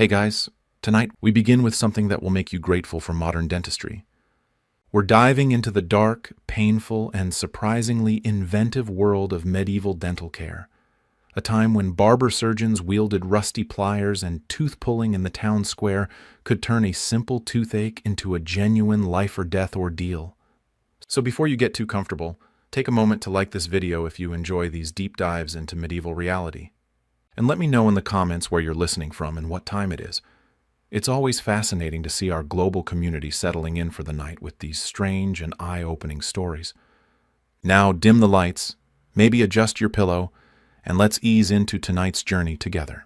Hey guys, tonight we begin with something that will make you grateful for modern dentistry. We're diving into the dark, painful, and surprisingly inventive world of medieval dental care, a time when barber surgeons wielded rusty pliers and tooth pulling in the town square could turn a simple toothache into a genuine life-or-death ordeal. So before you get too comfortable, take a moment to like this video if you enjoy these deep dives into medieval reality. And let me know in the comments where you're listening from and what time it is. It's always fascinating to see our global community settling in for the night with these strange and eye-opening stories. Now dim the lights, maybe adjust your pillow, and let's ease into tonight's journey together.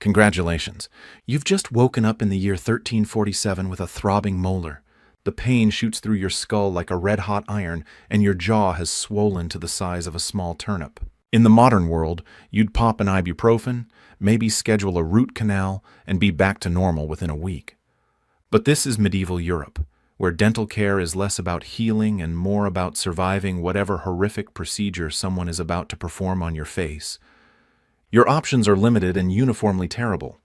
Congratulations, you've just woken up in the year 1347 with a throbbing molar. The pain shoots through your skull like a red-hot iron, and your jaw has swollen to the size of a small turnip. In the modern world, you'd pop an ibuprofen, maybe schedule a root canal, and be back to normal within a week. But this is medieval Europe, where dental care is less about healing and more about surviving whatever horrific procedure someone is about to perform on your face. Your options are limited and uniformly terrible.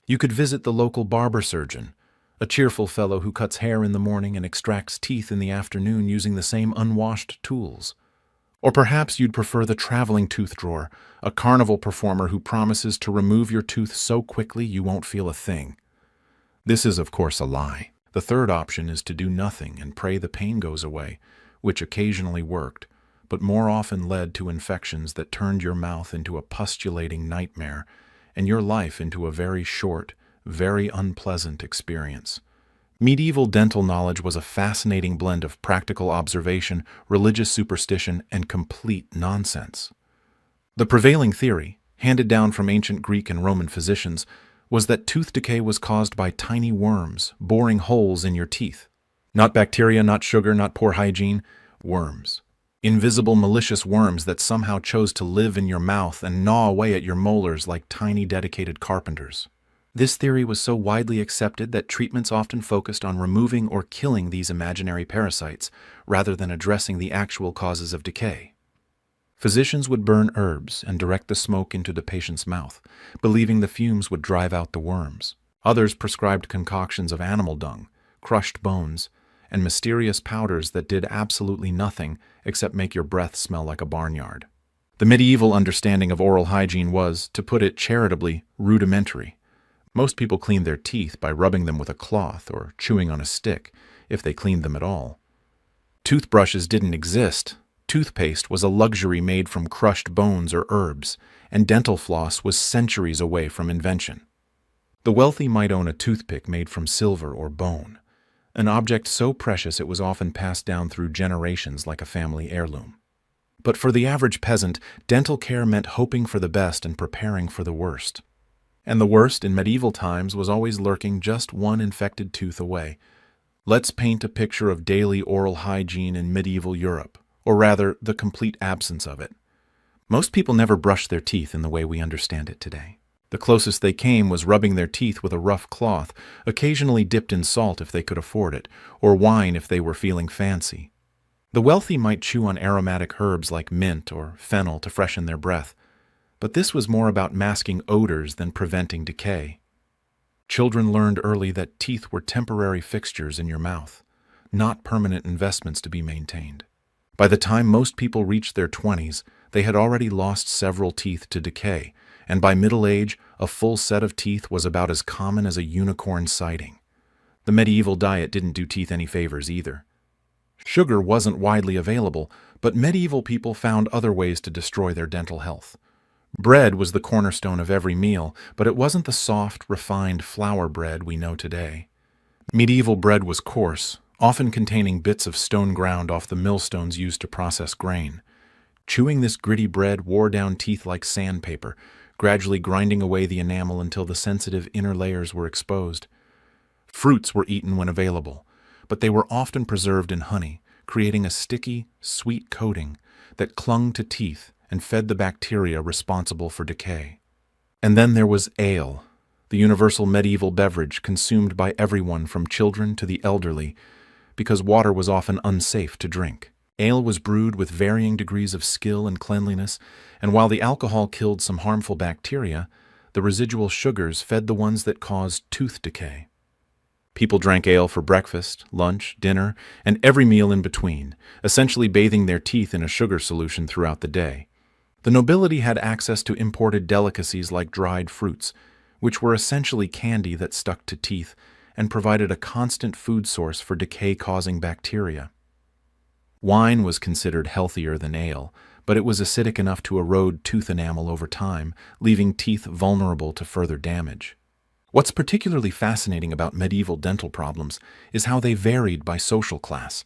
You could visit the local barber surgeon, a cheerful fellow who cuts hair in the morning and extracts teeth in the afternoon using the same unwashed tools. Or perhaps you'd prefer the traveling tooth drawer, a carnival performer who promises to remove your tooth so quickly you won't feel a thing. This is, of course, a lie. The third option is to do nothing and pray the pain goes away, which occasionally worked, but more often led to infections that turned your mouth into a pustulating nightmare and your life into a very short, very unpleasant experience. Medieval dental knowledge was a fascinating blend of practical observation, religious superstition, and complete nonsense. The prevailing theory, handed down from ancient Greek and Roman physicians, was that tooth decay was caused by tiny worms boring holes in your teeth. Not bacteria, not sugar, not poor hygiene, worms. Invisible, malicious worms that somehow chose to live in your mouth and gnaw away at your molars like tiny, dedicated carpenters. This theory was so widely accepted that treatments often focused on removing or killing these imaginary parasites, rather than addressing the actual causes of decay. Physicians would burn herbs and direct the smoke into the patient's mouth, believing the fumes would drive out the worms. Others prescribed concoctions of animal dung, crushed bones, and mysterious powders that did absolutely nothing except make your breath smell like a barnyard. The medieval understanding of oral hygiene was, to put it charitably, rudimentary. Most people cleaned their teeth by rubbing them with a cloth or chewing on a stick, if they cleaned them at all. Toothbrushes didn't exist. Toothpaste was a luxury made from crushed bones or herbs, and dental floss was centuries away from invention. The wealthy might own a toothpick made from silver or bone, an object so precious it was often passed down through generations like a family heirloom. But for the average peasant, dental care meant hoping for the best and preparing for the worst. And the worst in medieval times was always lurking just one infected tooth away. Let's paint a picture of daily oral hygiene in medieval Europe, or rather, the complete absence of it. Most people never brushed their teeth in the way we understand it today. The closest they came was rubbing their teeth with a rough cloth, occasionally dipped in salt if they could afford it, or wine if they were feeling fancy. The wealthy might chew on aromatic herbs like mint or fennel to freshen their breath, but this was more about masking odors than preventing decay. Children learned early that teeth were temporary fixtures in your mouth, not permanent investments to be maintained. By the time most people reached their 20s, they had already lost several teeth to decay, and by middle age, a full set of teeth was about as common as a unicorn sighting. The medieval diet didn't do teeth any favors either. Sugar wasn't widely available, but medieval people found other ways to destroy their dental health. Bread was the cornerstone of every meal, but it wasn't the soft, refined flour bread we know today. Medieval bread was coarse, often containing bits of stone ground off the millstones used to process grain. Chewing this gritty bread wore down teeth like sandpaper, gradually grinding away the enamel until the sensitive inner layers were exposed. Fruits were eaten when available, but they were often preserved in honey, creating a sticky, sweet coating that clung to teeth and fed the bacteria responsible for decay. And then there was ale, the universal medieval beverage consumed by everyone from children to the elderly, because water was often unsafe to drink. Ale was brewed with varying degrees of skill and cleanliness, and while the alcohol killed some harmful bacteria, the residual sugars fed the ones that caused tooth decay. People drank ale for breakfast, lunch, dinner, and every meal in between, essentially bathing their teeth in a sugar solution throughout the day. The nobility had access to imported delicacies like dried fruits, which were essentially candy that stuck to teeth and provided a constant food source for decay-causing bacteria. Wine was considered healthier than ale, but it was acidic enough to erode tooth enamel over time, leaving teeth vulnerable to further damage. What's particularly fascinating about medieval dental problems is how they varied by social class.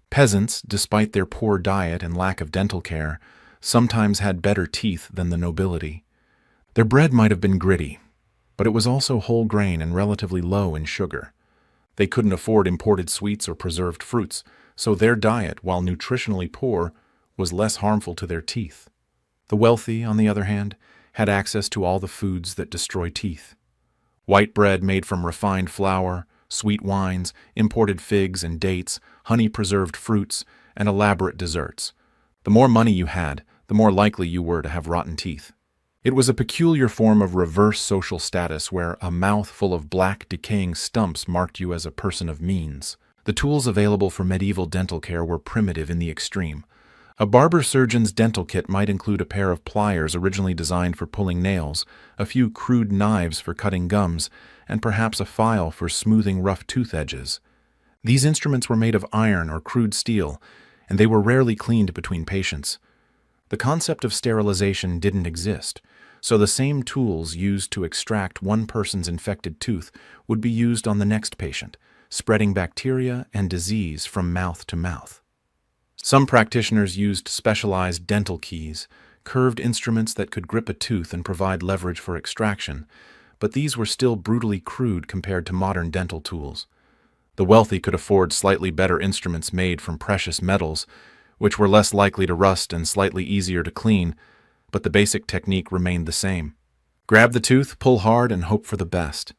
Peasants, despite their poor diet and lack of dental care, sometimes had better teeth than the nobility. Their bread might have been gritty, but it was also whole grain and relatively low in sugar. They couldn't afford imported sweets or preserved fruits, so their diet, while nutritionally poor, was less harmful to their teeth. The wealthy, on the other hand, had access to all the foods that destroy teeth. White bread made from refined flour, sweet wines, imported figs and dates, honey-preserved fruits, and elaborate desserts. The more money you had, the more likely you were to have rotten teeth. It was a peculiar form of reverse social status where a mouth full of black, decaying stumps marked you as a person of means. The tools available for medieval dental care were primitive in the extreme. A barber surgeon's dental kit might include a pair of pliers originally designed for pulling nails, a few crude knives for cutting gums, and perhaps a file for smoothing rough tooth edges. These instruments were made of iron or crude steel, and they were rarely cleaned between patients. The concept of sterilization didn't exist, so the same tools used to extract one person's infected tooth would be used on the next patient, spreading bacteria and disease from mouth to mouth. Some practitioners used specialized dental keys, curved instruments that could grip a tooth and provide leverage for extraction, but these were still brutally crude compared to modern dental tools. The wealthy could afford slightly better instruments made from precious metals, which were less likely to rust and slightly easier to clean, but the basic technique remained the same. Grab the tooth, pull hard, and hope for the best.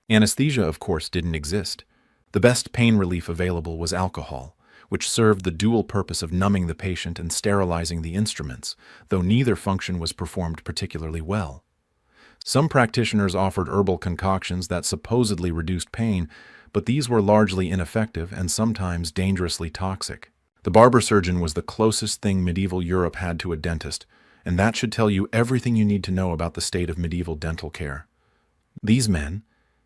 Anesthesia, of course, didn't exist. The best pain relief available was alcohol, which served the dual purpose of numbing the patient and sterilizing the instruments, though neither function was performed particularly well. Some practitioners offered herbal concoctions that supposedly reduced pain, but these were largely ineffective and sometimes dangerously toxic. The barber surgeon was the closest thing medieval Europe had to a dentist, and that should tell you everything you need to know about the state of medieval dental care. These men,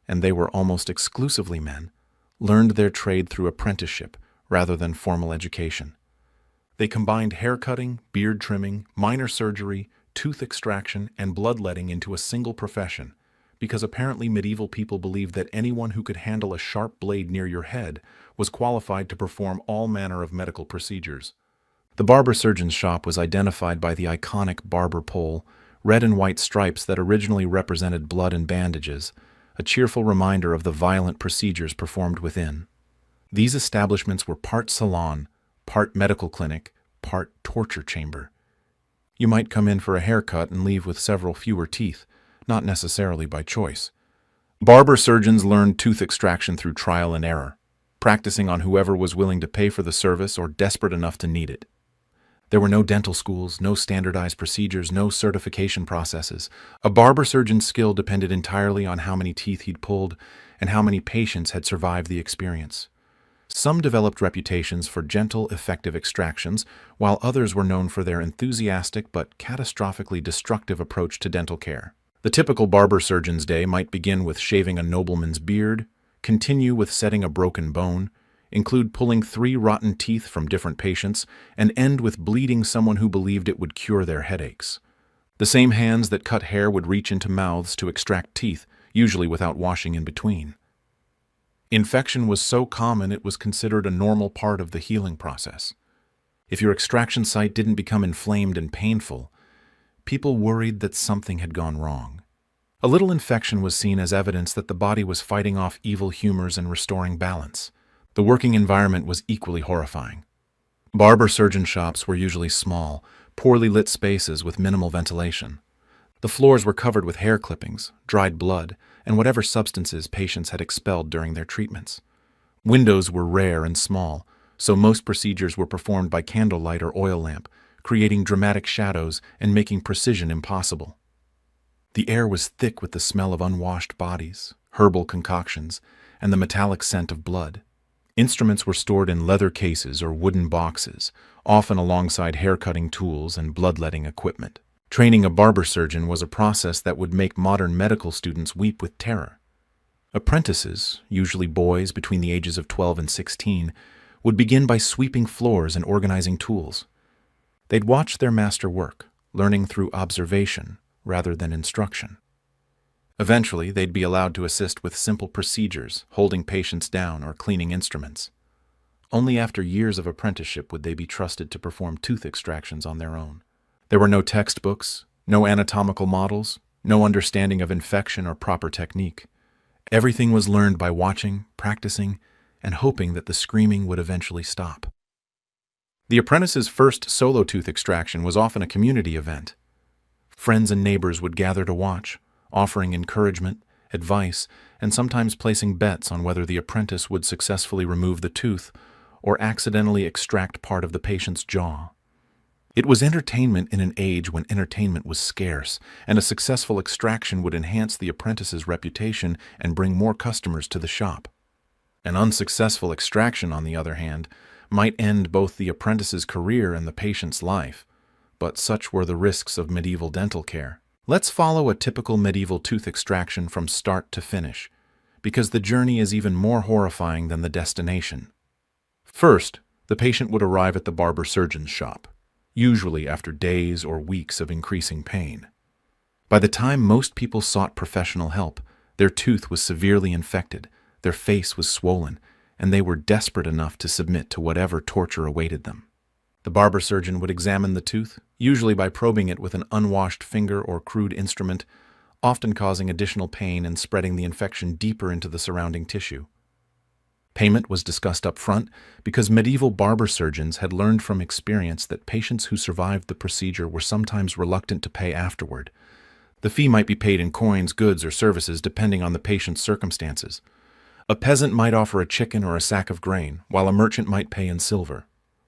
and they were almost exclusively men, learned their trade through apprenticeship rather than formal education. They combined haircutting, beard trimming, minor surgery, tooth extraction, and bloodletting into a single profession, because apparently medieval people believed that anyone who could handle a sharp blade near your head was qualified to perform all manner of medical procedures. The barber surgeon's shop was identified by the iconic barber pole, red and white stripes that originally represented blood and bandages, a cheerful reminder of the violent procedures performed within. These establishments were part salon, part medical clinic, part torture chamber. You might come in for a haircut and leave with several fewer teeth, not necessarily by choice. Barber surgeons learned tooth extraction through trial and error, practicing on whoever was willing to pay for the service or desperate enough to need it. There were no dental schools, no standardized procedures, no certification processes. A barber surgeon's skill depended entirely on how many teeth he'd pulled and how many patients had survived the experience. Some developed reputations for gentle, effective extractions, while others were known for their enthusiastic but catastrophically destructive approach to dental care. The typical barber surgeon's day might begin with shaving a nobleman's beard, continue with setting a broken bone, include pulling 3 rotten teeth from different patients, and end with bleeding someone who believed it would cure their headaches. The same hands that cut hair would reach into mouths to extract teeth, usually without washing in between. Infection was so common it was considered a normal part of the healing process. If your extraction site didn't become inflamed and painful, people worried that something had gone wrong. A little infection was seen as evidence that the body was fighting off evil humors and restoring balance. The working environment was equally horrifying. Barber surgeon shops were usually small, poorly lit spaces with minimal ventilation. The floors were covered with hair clippings, dried blood, and whatever substances patients had expelled during their treatments. Windows were rare and small, so most procedures were performed by candlelight or oil lamp, creating dramatic shadows and making precision impossible. The air was thick with the smell of unwashed bodies, herbal concoctions, and the metallic scent of blood. Instruments were stored in leather cases or wooden boxes, often alongside hair-cutting tools and bloodletting equipment. Training a barber surgeon was a process that would make modern medical students weep with terror. Apprentices, usually boys between the ages of 12 and 16, would begin by sweeping floors and organizing tools. They'd watch their master work, learning through observation rather than instruction. Eventually, they'd be allowed to assist with simple procedures, holding patients down or cleaning instruments. Only after years of apprenticeship would they be trusted to perform tooth extractions on their own. There were no textbooks, no anatomical models, no understanding of infection or proper technique. Everything was learned by watching, practicing, and hoping that the screaming would eventually stop. The apprentice's first solo tooth extraction was often a community event. Friends and neighbors would gather to watch, offering encouragement, advice, and sometimes placing bets on whether the apprentice would successfully remove the tooth or accidentally extract part of the patient's jaw. It was entertainment in an age when entertainment was scarce, and a successful extraction would enhance the apprentice's reputation and bring more customers to the shop. An unsuccessful extraction, on the other hand, might end both the apprentice's career and the patient's life, but such were the risks of medieval dental care. Let's follow a typical medieval tooth extraction from start to finish, because the journey is even more horrifying than the destination. First, the patient would arrive at the barber surgeon's shop, usually after days or weeks of increasing pain. By the time most people sought professional help, their tooth was severely infected, their face was swollen, and they were desperate enough to submit to whatever torture awaited them. The barber surgeon would examine the tooth, usually by probing it with an unwashed finger or crude instrument, often causing additional pain and spreading the infection deeper into the surrounding tissue. Payment was discussed up front because medieval barber surgeons had learned from experience that patients who survived the procedure were sometimes reluctant to pay afterward. The fee might be paid in coins, goods, or services depending on the patient's circumstances. A peasant might offer a chicken or a sack of grain, while a merchant might pay in silver.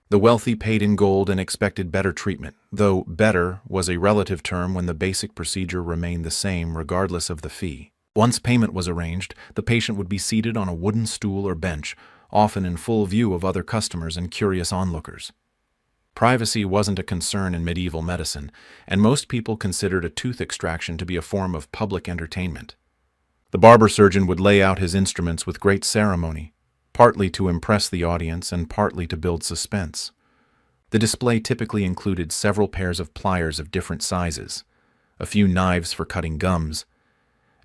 The wealthy paid in gold and expected better treatment, though better was a relative term when the basic procedure remained the same regardless of the fee. Once payment was arranged, the patient would be seated on a wooden stool or bench, often in full view of other customers and curious onlookers. Privacy wasn't a concern in medieval medicine, and most people considered a tooth extraction to be a form of public entertainment. The barber surgeon would lay out his instruments with great ceremony, partly to impress the audience and partly to build suspense. The display typically included several pairs of pliers of different sizes, a few knives for cutting gums,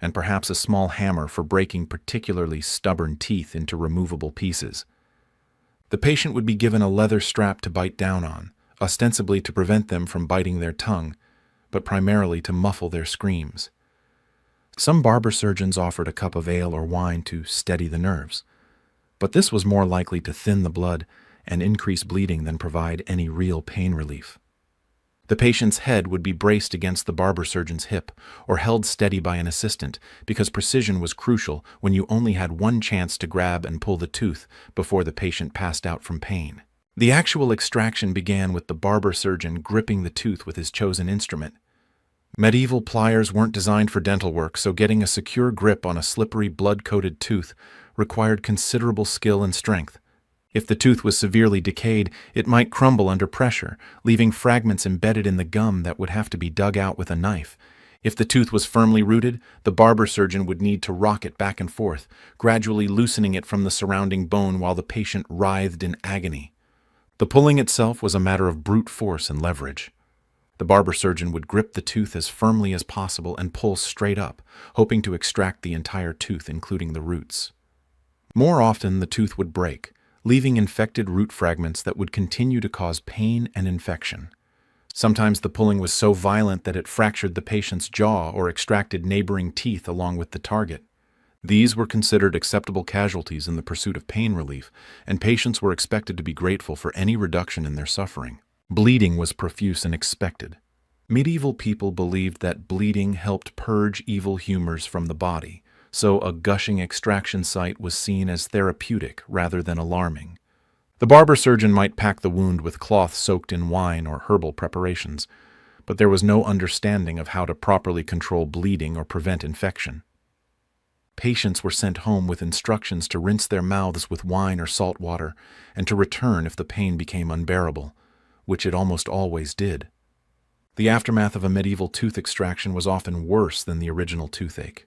and perhaps a small hammer for breaking particularly stubborn teeth into removable pieces. The patient would be given a leather strap to bite down on, ostensibly to prevent them from biting their tongue, but primarily to muffle their screams. Some barber surgeons offered a cup of ale or wine to steady the nerves, but this was more likely to thin the blood and increase bleeding than provide any real pain relief. The patient's head would be braced against the barber surgeon's hip or held steady by an assistant because precision was crucial when you only had one chance to grab and pull the tooth before the patient passed out from pain. The actual extraction began with the barber surgeon gripping the tooth with his chosen instrument. Medieval pliers weren't designed for dental work, so getting a secure grip on a slippery, blood-coated tooth required considerable skill and strength. If the tooth was severely decayed, it might crumble under pressure, leaving fragments embedded in the gum that would have to be dug out with a knife. If the tooth was firmly rooted, the barber surgeon would need to rock it back and forth, gradually loosening it from the surrounding bone while the patient writhed in agony. The pulling itself was a matter of brute force and leverage. The barber surgeon would grip the tooth as firmly as possible and pull straight up, hoping to extract the entire tooth, including the roots. More often, the tooth would break, leaving infected root fragments that would continue to cause pain and infection. Sometimes the pulling was so violent that it fractured the patient's jaw or extracted neighboring teeth along with the target. These were considered acceptable casualties in the pursuit of pain relief, and patients were expected to be grateful for any reduction in their suffering. Bleeding was profuse and expected. Medieval people believed that bleeding helped purge evil humors from the body, so a gushing extraction site was seen as therapeutic rather than alarming. The barber surgeon might pack the wound with cloth soaked in wine or herbal preparations, but there was no understanding of how to properly control bleeding or prevent infection. Patients were sent home with instructions to rinse their mouths with wine or salt water and to return if the pain became unbearable, which it almost always did. The aftermath of a medieval tooth extraction was often worse than the original toothache.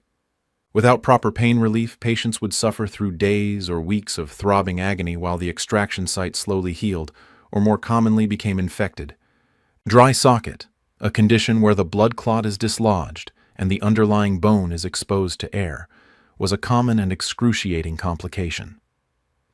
Without proper pain relief, patients would suffer through days or weeks of throbbing agony while the extraction site slowly healed, or more commonly became infected. Dry socket, a condition where the blood clot is dislodged and the underlying bone is exposed to air, was a common and excruciating complication.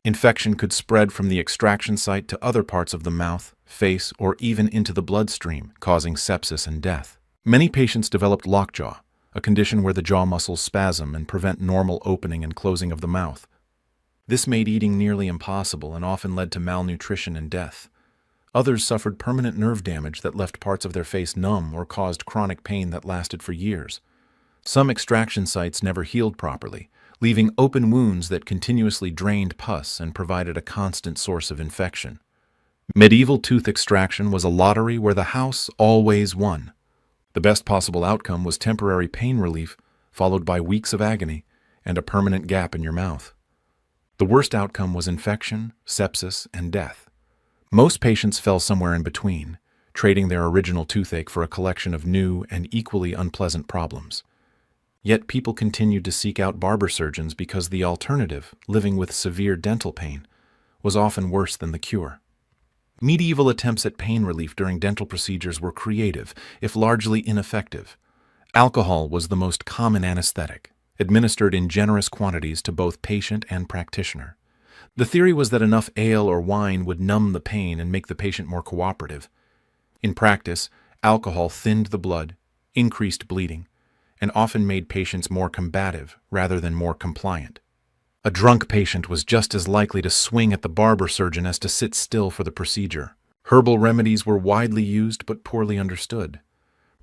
Infection could spread from the extraction site to other parts of the mouth, face, or even into the bloodstream, causing sepsis and death. Many patients developed lockjaw, a condition where the jaw muscles spasm and prevent normal opening and closing of the mouth. This made eating nearly impossible and often led to malnutrition and death. Others suffered permanent nerve damage that left parts of their face numb or caused chronic pain that lasted for years. Some extraction sites never healed properly, leaving open wounds that continuously drained pus and provided a constant source of infection. Medieval tooth extraction was a lottery where the house always won. The best possible outcome was temporary pain relief, followed by weeks of agony and a permanent gap in your mouth. The worst outcome was infection, sepsis, and death. Most patients fell somewhere in between, trading their original toothache for a collection of new and equally unpleasant problems. Yet people continued to seek out barber surgeons because the alternative, living with severe dental pain, was often worse than the cure. Medieval attempts at pain relief during dental procedures were creative, if largely ineffective. Alcohol was the most common anesthetic, administered in generous quantities to both patient and practitioner. The theory was that enough ale or wine would numb the pain and make the patient more cooperative. In practice, alcohol thinned the blood, increased bleeding, and often made patients more combative rather than more compliant. A drunk patient was just as likely to swing at the barber surgeon as to sit still for the procedure. Herbal remedies were widely used but poorly understood.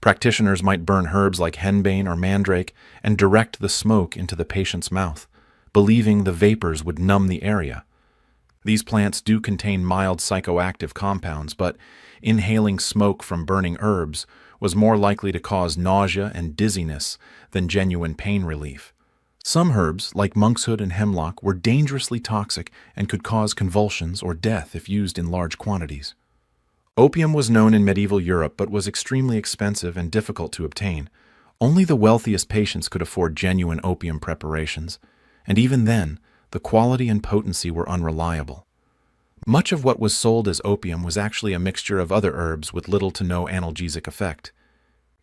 Practitioners might burn herbs like henbane or mandrake and direct the smoke into the patient's mouth, believing the vapors would numb the area. These plants do contain mild psychoactive compounds, but inhaling smoke from burning herbs was more likely to cause nausea and dizziness than genuine pain relief. Some herbs, like monkshood and hemlock, were dangerously toxic and could cause convulsions or death if used in large quantities. Opium was known in medieval Europe but was extremely expensive and difficult to obtain. Only the wealthiest patients could afford genuine opium preparations, and even then, the quality and potency were unreliable. Much of what was sold as opium was actually a mixture of other herbs with little to no analgesic effect.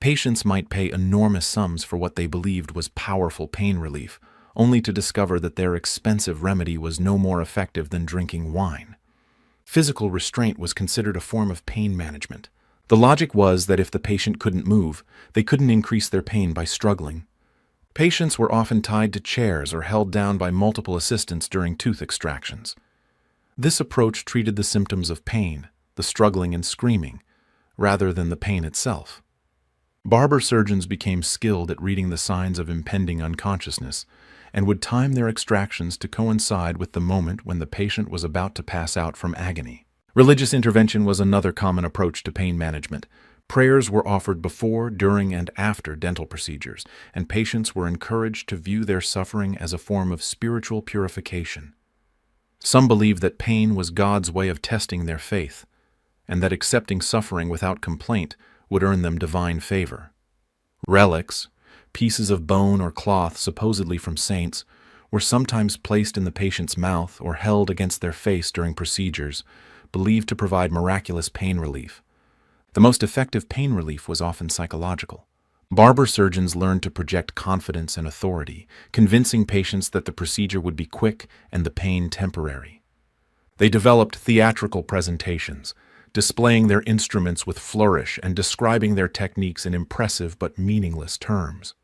Patients might pay enormous sums for what they believed was powerful pain relief, only to discover that their expensive remedy was no more effective than drinking wine. Physical restraint was considered a form of pain management. The logic was that if the patient couldn't move, they couldn't increase their pain by struggling. Patients were often tied to chairs or held down by multiple assistants during tooth extractions. This approach treated the symptoms of pain, the struggling and screaming, rather than the pain itself. Barber surgeons became skilled at reading the signs of impending unconsciousness and would time their extractions to coincide with the moment when the patient was about to pass out from agony. Religious intervention was another common approach to pain management. Prayers were offered before, during, and after dental procedures, and patients were encouraged to view their suffering as a form of spiritual purification. Some believed that pain was God's way of testing their faith, and that accepting suffering without complaint would earn them divine favor. Relics, pieces of bone or cloth supposedly from saints, were sometimes placed in the patient's mouth or held against their face during procedures, believed to provide miraculous pain relief. The most effective pain relief was often psychological. Barber surgeons learned to project confidence and authority, convincing patients that the procedure would be quick and the pain temporary. They developed theatrical presentations, displaying their instruments with flourish and describing their techniques in impressive but meaningless terms.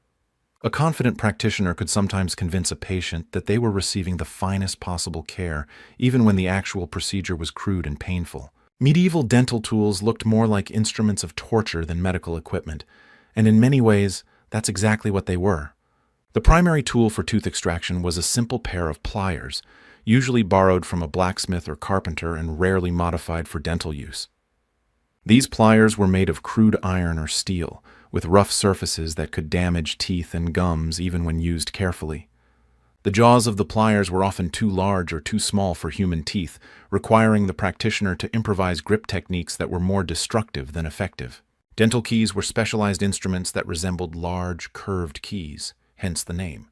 A confident practitioner could sometimes convince a patient that they were receiving the finest possible care, even when the actual procedure was crude and painful. Medieval dental tools looked more like instruments of torture than medical equipment, and in many ways, that's exactly what they were. The primary tool for tooth extraction was a simple pair of pliers, usually borrowed from a blacksmith or carpenter and rarely modified for dental use. These pliers were made of crude iron or steel, with rough surfaces that could damage teeth and gums even when used carefully. The jaws of the pliers were often too large or too small for human teeth, requiring the practitioner to improvise grip techniques that were more destructive than effective. Dental keys were specialized instruments that resembled large, curved keys, hence the name.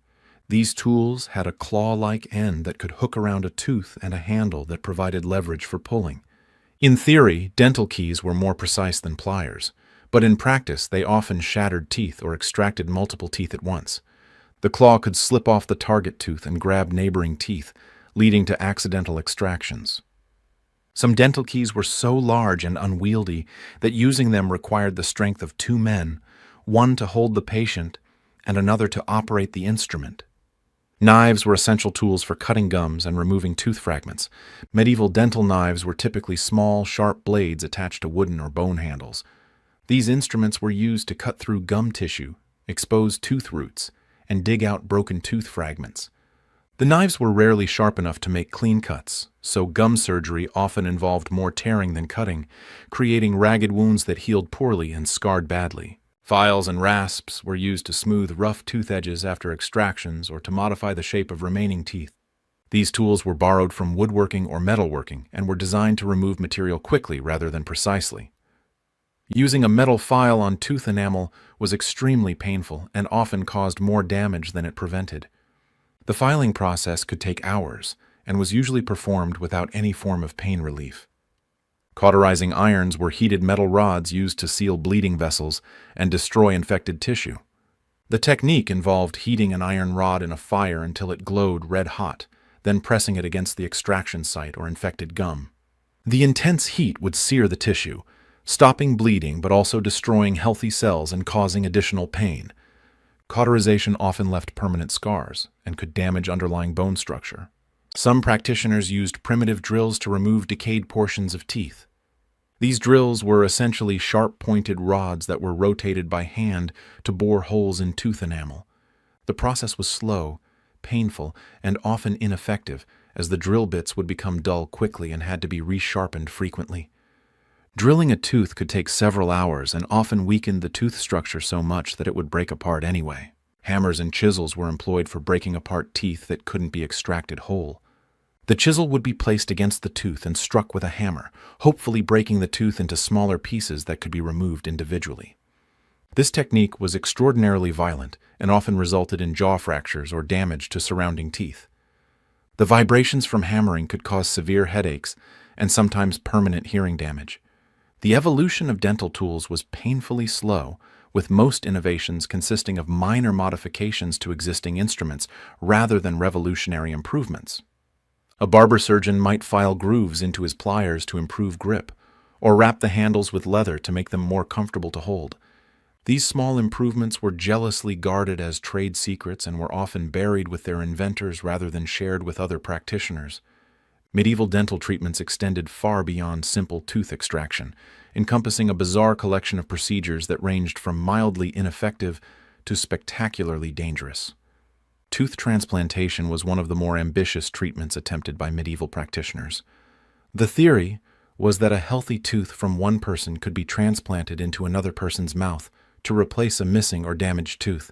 These tools had a claw-like end that could hook around a tooth and a handle that provided leverage for pulling. In theory, dental keys were more precise than pliers, but in practice they often shattered teeth or extracted multiple teeth at once. The claw could slip off the target tooth and grab neighboring teeth, leading to accidental extractions. Some dental keys were so large and unwieldy that using them required the strength of two men, one to hold the patient and another to operate the instrument. Knives were essential tools for cutting gums and removing tooth fragments. Medieval dental knives were typically small, sharp blades attached to wooden or bone handles. These instruments were used to cut through gum tissue, expose tooth roots, and dig out broken tooth fragments. The knives were rarely sharp enough to make clean cuts, so gum surgery often involved more tearing than cutting, creating ragged wounds that healed poorly and scarred badly. Files and rasps were used to smooth rough tooth edges after extractions or to modify the shape of remaining teeth. These tools were borrowed from woodworking or metalworking and were designed to remove material quickly rather than precisely. Using a metal file on tooth enamel was extremely painful and often caused more damage than it prevented. The filing process could take hours and was usually performed without any form of pain relief. Cauterizing irons were heated metal rods used to seal bleeding vessels and destroy infected tissue. The technique involved heating an iron rod in a fire until it glowed red hot, then pressing it against the extraction site or infected gum. The intense heat would sear the tissue, stopping bleeding but also destroying healthy cells and causing additional pain. Cauterization often left permanent scars and could damage underlying bone structure. Some practitioners used primitive drills to remove decayed portions of teeth. These drills were essentially sharp-pointed rods that were rotated by hand to bore holes in tooth enamel. The process was slow, painful, and often ineffective, as the drill bits would become dull quickly and had to be resharpened frequently. Drilling a tooth could take several hours and often weakened the tooth structure so much that it would break apart anyway. Hammers and chisels were employed for breaking apart teeth that couldn't be extracted whole. The chisel would be placed against the tooth and struck with a hammer, hopefully breaking the tooth into smaller pieces that could be removed individually. This technique was extraordinarily violent and often resulted in jaw fractures or damage to surrounding teeth. The vibrations from hammering could cause severe headaches and sometimes permanent hearing damage. The evolution of dental tools was painfully slow, with most innovations consisting of minor modifications to existing instruments rather than revolutionary improvements. A barber surgeon might file grooves into his pliers to improve grip, or wrap the handles with leather to make them more comfortable to hold. These small improvements were jealously guarded as trade secrets and were often buried with their inventors rather than shared with other practitioners. Medieval dental treatments extended far beyond simple tooth extraction, encompassing a bizarre collection of procedures that ranged from mildly ineffective to spectacularly dangerous. Tooth transplantation was one of the more ambitious treatments attempted by medieval practitioners. The theory was that a healthy tooth from one person could be transplanted into another person's mouth to replace a missing or damaged tooth.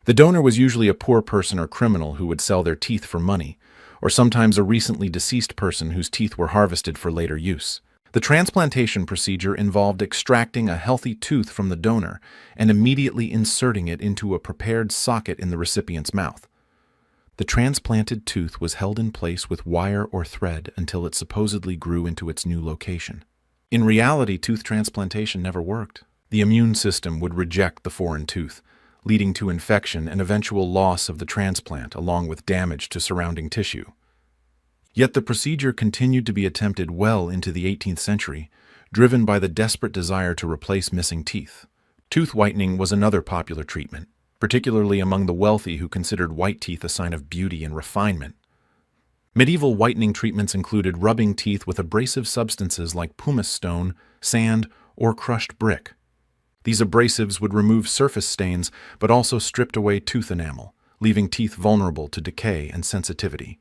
The donor was usually a poor person or criminal who would sell their teeth for money, or sometimes a recently deceased person whose teeth were harvested for later use. The transplantation procedure involved extracting a healthy tooth from the donor and immediately inserting it into a prepared socket in the recipient's mouth. The transplanted tooth was held in place with wire or thread until it supposedly grew into its new location. In reality, tooth transplantation never worked. The immune system would reject the foreign tooth, leading to infection and eventual loss of the transplant, along with damage to surrounding tissue. Yet the procedure continued to be attempted well into the 18th century, driven by the desperate desire to replace missing teeth. Tooth whitening was another popular treatment, particularly among the wealthy who considered white teeth a sign of beauty and refinement. Medieval whitening treatments included rubbing teeth with abrasive substances like pumice stone, sand, or crushed brick. These abrasives would remove surface stains but also stripped away tooth enamel, leaving teeth vulnerable to decay and sensitivity.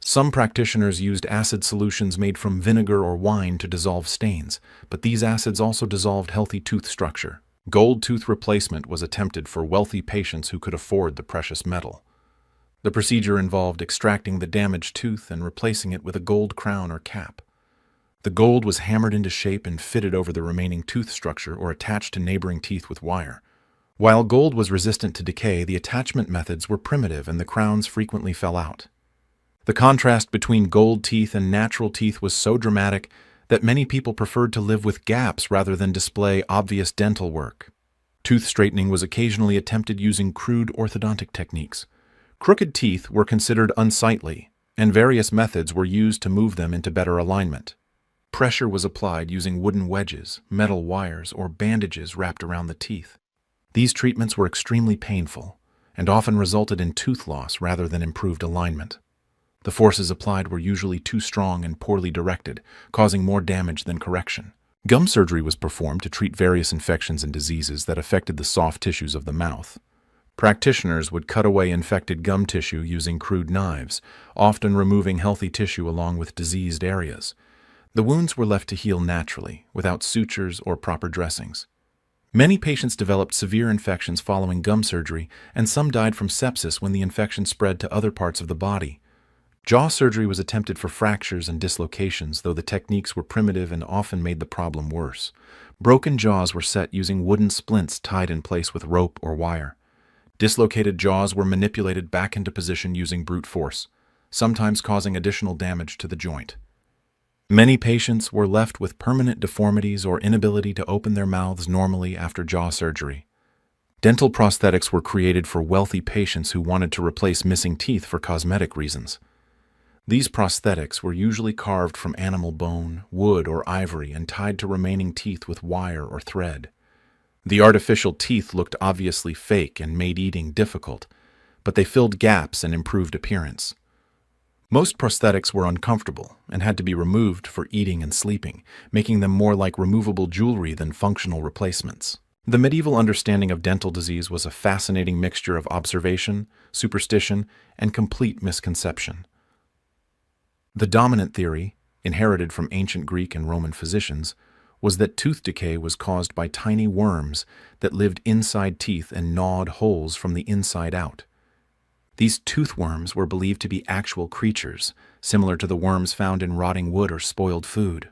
Some practitioners used acid solutions made from vinegar or wine to dissolve stains, but these acids also dissolved healthy tooth structure. Gold tooth replacement was attempted for wealthy patients who could afford the precious metal. The procedure involved extracting the damaged tooth and replacing it with a gold crown or cap. The gold was hammered into shape and fitted over the remaining tooth structure or attached to neighboring teeth with wire. While gold was resistant to decay, the attachment methods were primitive and the crowns frequently fell out. The contrast between gold teeth and natural teeth was so dramatic that many people preferred to live with gaps rather than display obvious dental work. Tooth straightening was occasionally attempted using crude orthodontic techniques. Crooked teeth were considered unsightly, and various methods were used to move them into better alignment. Pressure was applied using wooden wedges, metal wires, or bandages wrapped around the teeth. These treatments were extremely painful and often resulted in tooth loss rather than improved alignment. The forces applied were usually too strong and poorly directed, causing more damage than correction. Gum surgery was performed to treat various infections and diseases that affected the soft tissues of the mouth. Practitioners would cut away infected gum tissue using crude knives, often removing healthy tissue along with diseased areas. The wounds were left to heal naturally, without sutures or proper dressings. Many patients developed severe infections following gum surgery, and some died from sepsis when the infection spread to other parts of the body. Jaw surgery was attempted for fractures and dislocations, though the techniques were primitive and often made the problem worse. Broken jaws were set using wooden splints tied in place with rope or wire. Dislocated jaws were manipulated back into position using brute force, sometimes causing additional damage to the joint. Many patients were left with permanent deformities or inability to open their mouths normally after jaw surgery. Dental prosthetics were created for wealthy patients who wanted to replace missing teeth for cosmetic reasons. These prosthetics were usually carved from animal bone, wood, or ivory and tied to remaining teeth with wire or thread. The artificial teeth looked obviously fake and made eating difficult, but they filled gaps and improved appearance. Most prosthetics were uncomfortable and had to be removed for eating and sleeping, making them more like removable jewelry than functional replacements. The medieval understanding of dental disease was a fascinating mixture of observation, superstition, and complete misconception. The dominant theory, inherited from ancient Greek and Roman physicians, was that tooth decay was caused by tiny worms that lived inside teeth and gnawed holes from the inside out. These tooth worms were believed to be actual creatures, similar to the worms found in rotting wood or spoiled food.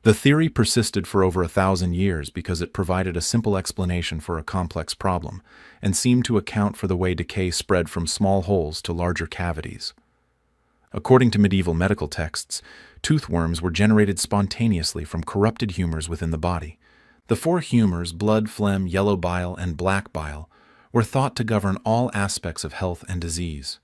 The theory persisted for over 1,000 years because it provided a simple explanation for a complex problem and seemed to account for the way decay spread from small holes to larger cavities. According to medieval medical texts, tooth worms were generated spontaneously from corrupted humors within the body. The four humors, blood, phlegm, yellow bile, and black bile, were thought to govern all aspects of health and disease.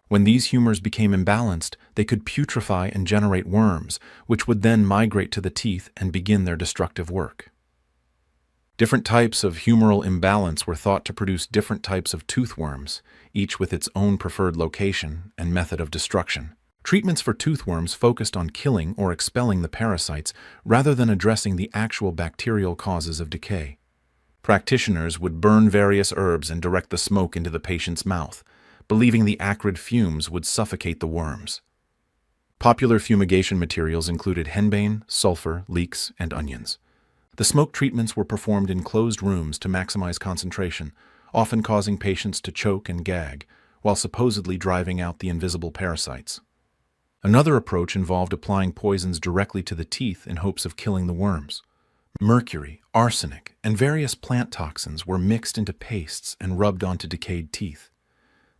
When these humors became imbalanced, they could putrefy and generate worms, which would then migrate to the teeth and begin their destructive work. Different types of humoral imbalance were thought to produce different types of tooth worms, each with its own preferred location and method of destruction. Treatments for tooth worms focused on killing or expelling the parasites rather than addressing the actual bacterial causes of decay. Practitioners would burn various herbs and direct the smoke into the patient's mouth, believing the acrid fumes would suffocate the worms. Popular fumigation materials included henbane, sulfur, leeks, and onions. The smoke treatments were performed in closed rooms to maximize concentration, often causing patients to choke and gag, while supposedly driving out the invisible parasites. Another approach involved applying poisons directly to the teeth in hopes of killing the worms. Mercury, arsenic, and various plant toxins were mixed into pastes and rubbed onto decayed teeth.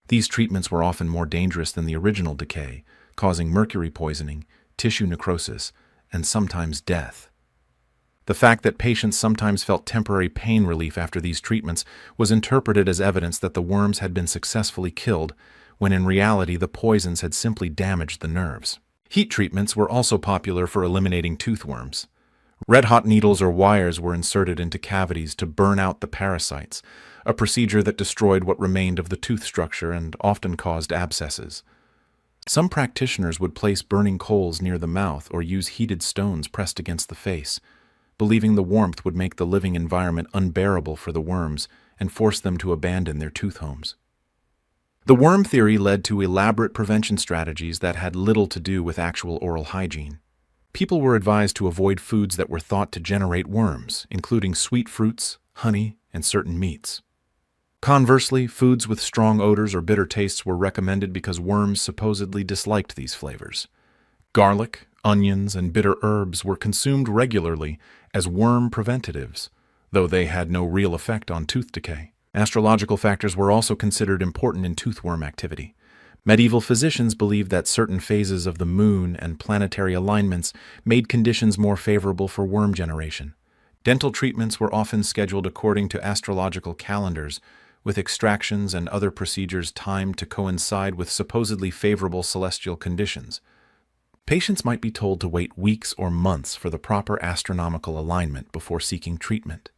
These treatments were often more dangerous than the original decay, causing mercury poisoning, tissue necrosis, and sometimes death. The fact that patients sometimes felt temporary pain relief after these treatments was interpreted as evidence that the worms had been successfully killed, when in reality the poisons had simply damaged the nerves. Heat treatments were also popular for eliminating tooth worms. Red-hot needles or wires were inserted into cavities to burn out the parasites, a procedure that destroyed what remained of the tooth structure and often caused abscesses. Some practitioners would place burning coals near the mouth or use heated stones pressed against the face, believing the warmth would make the living environment unbearable for the worms and force them to abandon their tooth homes. The worm theory led to elaborate prevention strategies that had little to do with actual oral hygiene. People were advised to avoid foods that were thought to generate worms, including sweet fruits, honey, and certain meats. Conversely, foods with strong odors or bitter tastes were recommended because worms supposedly disliked these flavors. Garlic, onions, and bitter herbs were consumed regularly as worm preventatives, though they had no real effect on tooth decay. Astrological factors were also considered important in toothworm activity. Medieval physicians believed that certain phases of the moon and planetary alignments made conditions more favorable for worm generation. Dental treatments were often scheduled according to astrological calendars, with extractions and other procedures timed to coincide with supposedly favorable celestial conditions. Patients might be told to wait weeks or months for the proper astronomical alignment before seeking treatment.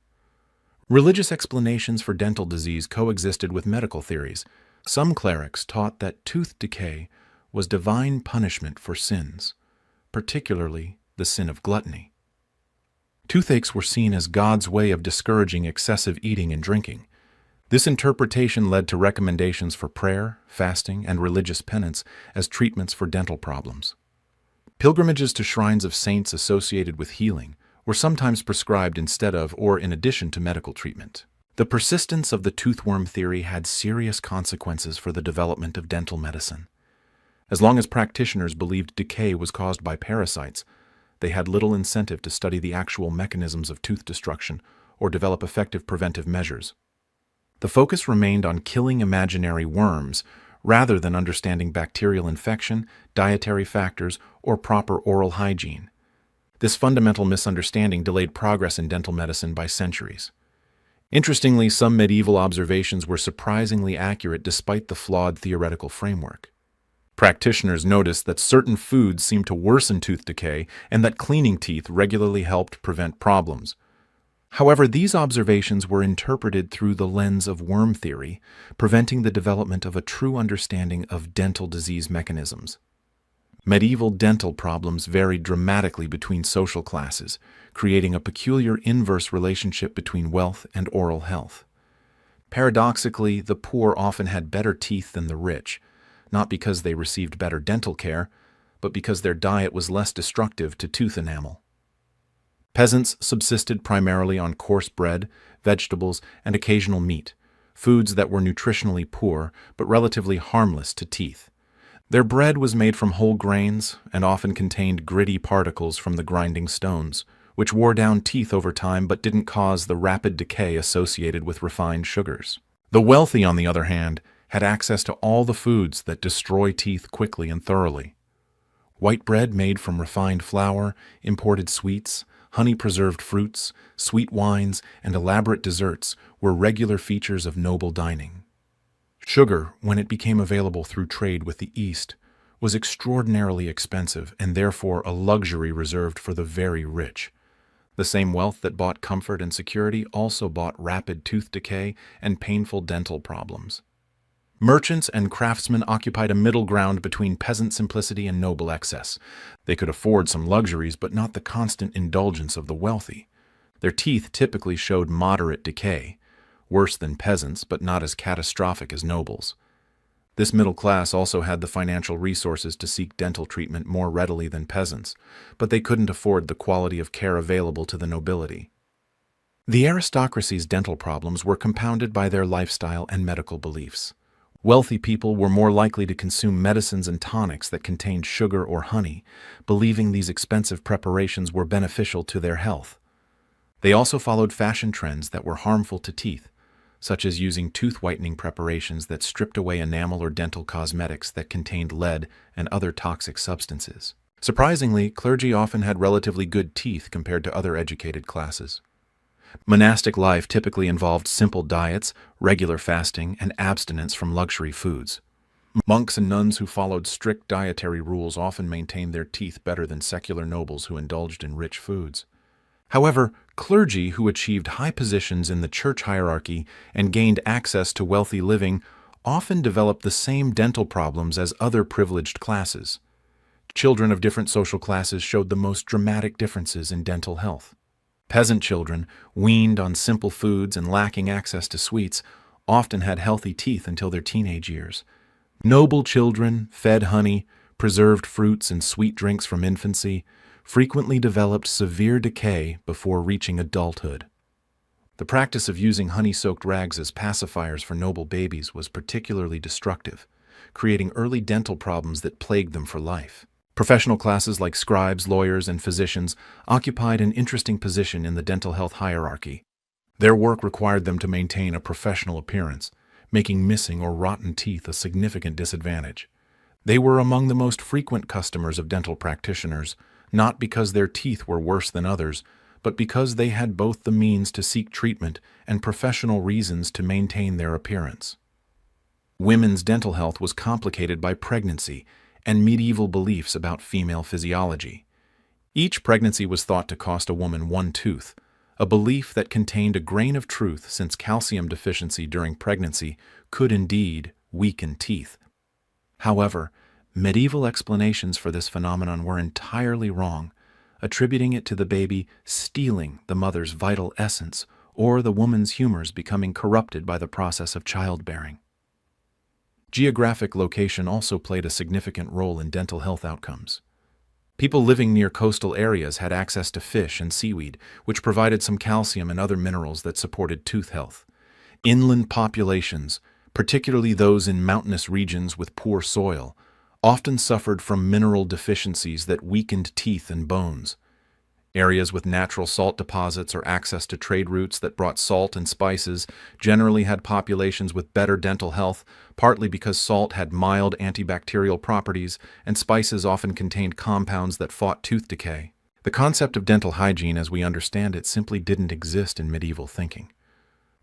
Religious explanations for dental disease coexisted with medical theories. Some clerics taught that tooth decay was divine punishment for sins, particularly the sin of gluttony. Toothaches were seen as God's way of discouraging excessive eating and drinking. This interpretation led to recommendations for prayer, fasting, and religious penance as treatments for dental problems. Pilgrimages to shrines of saints associated with healing were sometimes prescribed instead of or in addition to medical treatment. The persistence of the toothworm theory had serious consequences for the development of dental medicine. As long as practitioners believed decay was caused by parasites, they had little incentive to study the actual mechanisms of tooth destruction or develop effective preventive measures. The focus remained on killing imaginary worms rather than understanding bacterial infection, dietary factors, or proper oral hygiene. This fundamental misunderstanding delayed progress in dental medicine by centuries. Interestingly, some medieval observations were surprisingly accurate despite the flawed theoretical framework. Practitioners noticed that certain foods seemed to worsen tooth decay and that cleaning teeth regularly helped prevent problems. However, these observations were interpreted through the lens of worm theory, preventing the development of a true understanding of dental disease mechanisms. Medieval dental problems varied dramatically between social classes, creating a peculiar inverse relationship between wealth and oral health. Paradoxically, the poor often had better teeth than the rich, not because they received better dental care, but because their diet was less destructive to tooth enamel. Peasants subsisted primarily on coarse bread, vegetables, and occasional meat, foods that were nutritionally poor but relatively harmless to teeth. Their bread was made from whole grains and often contained gritty particles from the grinding stones, which wore down teeth over time but didn't cause the rapid decay associated with refined sugars. The wealthy, on the other hand, had access to all the foods that destroy teeth quickly and thoroughly. White bread made from refined flour, imported sweets, honey-preserved fruits, sweet wines, and elaborate desserts were regular features of noble dining. Sugar, when it became available through trade with the East, was extraordinarily expensive and therefore a luxury reserved for the very rich. The same wealth that bought comfort and security also bought rapid tooth decay and painful dental problems. Merchants and craftsmen occupied a middle ground between peasant simplicity and noble excess. They could afford some luxuries, but not the constant indulgence of the wealthy. Their teeth typically showed moderate decay, worse than peasants, but not as catastrophic as nobles. This middle class also had the financial resources to seek dental treatment more readily than peasants, but they couldn't afford the quality of care available to the nobility. The aristocracy's dental problems were compounded by their lifestyle and medical beliefs. Wealthy people were more likely to consume medicines and tonics that contained sugar or honey, believing these expensive preparations were beneficial to their health. They also followed fashion trends that were harmful to teeth, such as using tooth whitening preparations that stripped away enamel or dental cosmetics that contained lead and other toxic substances. Surprisingly, clergy often had relatively good teeth compared to other educated classes. Monastic life typically involved simple diets, regular fasting, and abstinence from luxury foods. Monks and nuns who followed strict dietary rules often maintained their teeth better than secular nobles who indulged in rich foods. However, clergy who achieved high positions in the church hierarchy and gained access to wealthy living often developed the same dental problems as other privileged classes. Children of different social classes showed the most dramatic differences in dental health. Peasant children, weaned on simple foods and lacking access to sweets, often had healthy teeth until their teenage years. Noble children, fed honey, preserved fruits, and sweet drinks from infancy, frequently developed severe decay before reaching adulthood. The practice of using honey-soaked rags as pacifiers for noble babies was particularly destructive, creating early dental problems that plagued them for life. Professional classes like scribes, lawyers, and physicians occupied an interesting position in the dental health hierarchy. Their work required them to maintain a professional appearance, making missing or rotten teeth a significant disadvantage. They were among the most frequent customers of dental practitioners, not because their teeth were worse than others, but because they had both the means to seek treatment and professional reasons to maintain their appearance. Women's dental health was complicated by pregnancy and medieval beliefs about female physiology. Each pregnancy was thought to cost a woman one tooth, a belief that contained a grain of truth since calcium deficiency during pregnancy could indeed weaken teeth. However, medieval explanations for this phenomenon were entirely wrong, attributing it to the baby stealing the mother's vital essence or the woman's humors becoming corrupted by the process of childbearing. Geographic location also played a significant role in dental health outcomes. People living near coastal areas had access to fish and seaweed, which provided some calcium and other minerals that supported tooth health. Inland populations, particularly those in mountainous regions with poor soil, often suffered from mineral deficiencies that weakened teeth and bones. Areas with natural salt deposits or access to trade routes that brought salt and spices generally had populations with better dental health, partly because salt had mild antibacterial properties and spices often contained compounds that fought tooth decay. The concept of dental hygiene as we understand it simply didn't exist in medieval thinking.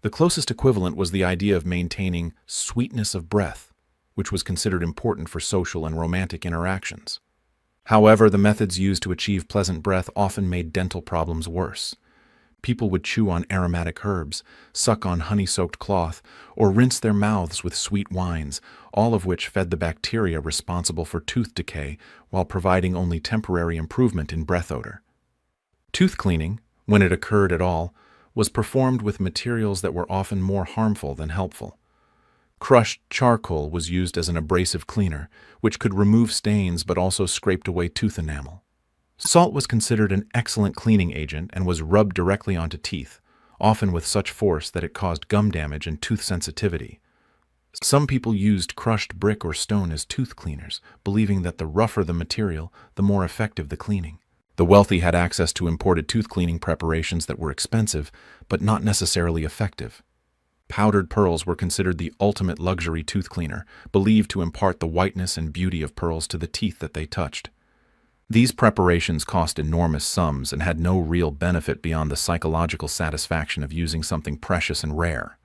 The closest equivalent was the idea of maintaining sweetness of breath, which was considered important for social and romantic interactions. However, the methods used to achieve pleasant breath often made dental problems worse. People would chew on aromatic herbs, suck on honey-soaked cloth, or rinse their mouths with sweet wines, all of which fed the bacteria responsible for tooth decay while providing only temporary improvement in breath odor. Tooth cleaning, when it occurred at all, was performed with materials that were often more harmful than helpful. Crushed charcoal was used as an abrasive cleaner, which could remove stains but also scraped away tooth enamel. Salt was considered an excellent cleaning agent and was rubbed directly onto teeth, often with such force that it caused gum damage and tooth sensitivity. Some people used crushed brick or stone as tooth cleaners, believing that the rougher the material, the more effective the cleaning. The wealthy had access to imported tooth cleaning preparations that were expensive, but not necessarily effective. Powdered pearls were considered the ultimate luxury tooth cleaner, believed to impart the whiteness and beauty of pearls to the teeth that they touched. These preparations cost enormous sums and had no real benefit beyond the psychological satisfaction of using something precious and rare.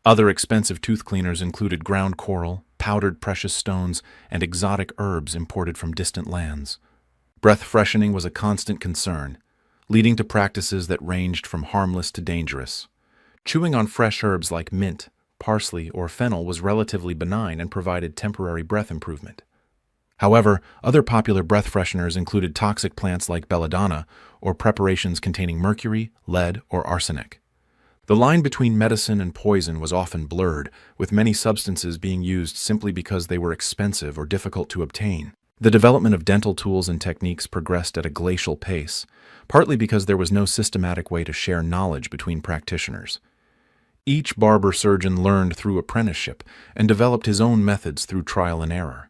Other expensive tooth cleaners included ground coral, powdered precious stones, and exotic herbs imported from distant lands. Breath freshening was a constant concern, leading to practices that ranged from harmless to dangerous. Chewing on fresh herbs like mint, parsley, or fennel was relatively benign and provided temporary breath improvement. However, other popular breath fresheners included toxic plants like belladonna or preparations containing mercury, lead, or arsenic. The line between medicine and poison was often blurred, with many substances being used simply because they were expensive or difficult to obtain. The development of dental tools and techniques progressed at a glacial pace, partly because there was no systematic way to share knowledge between practitioners. Each barber-surgeon learned through apprenticeship and developed his own methods through trial and error.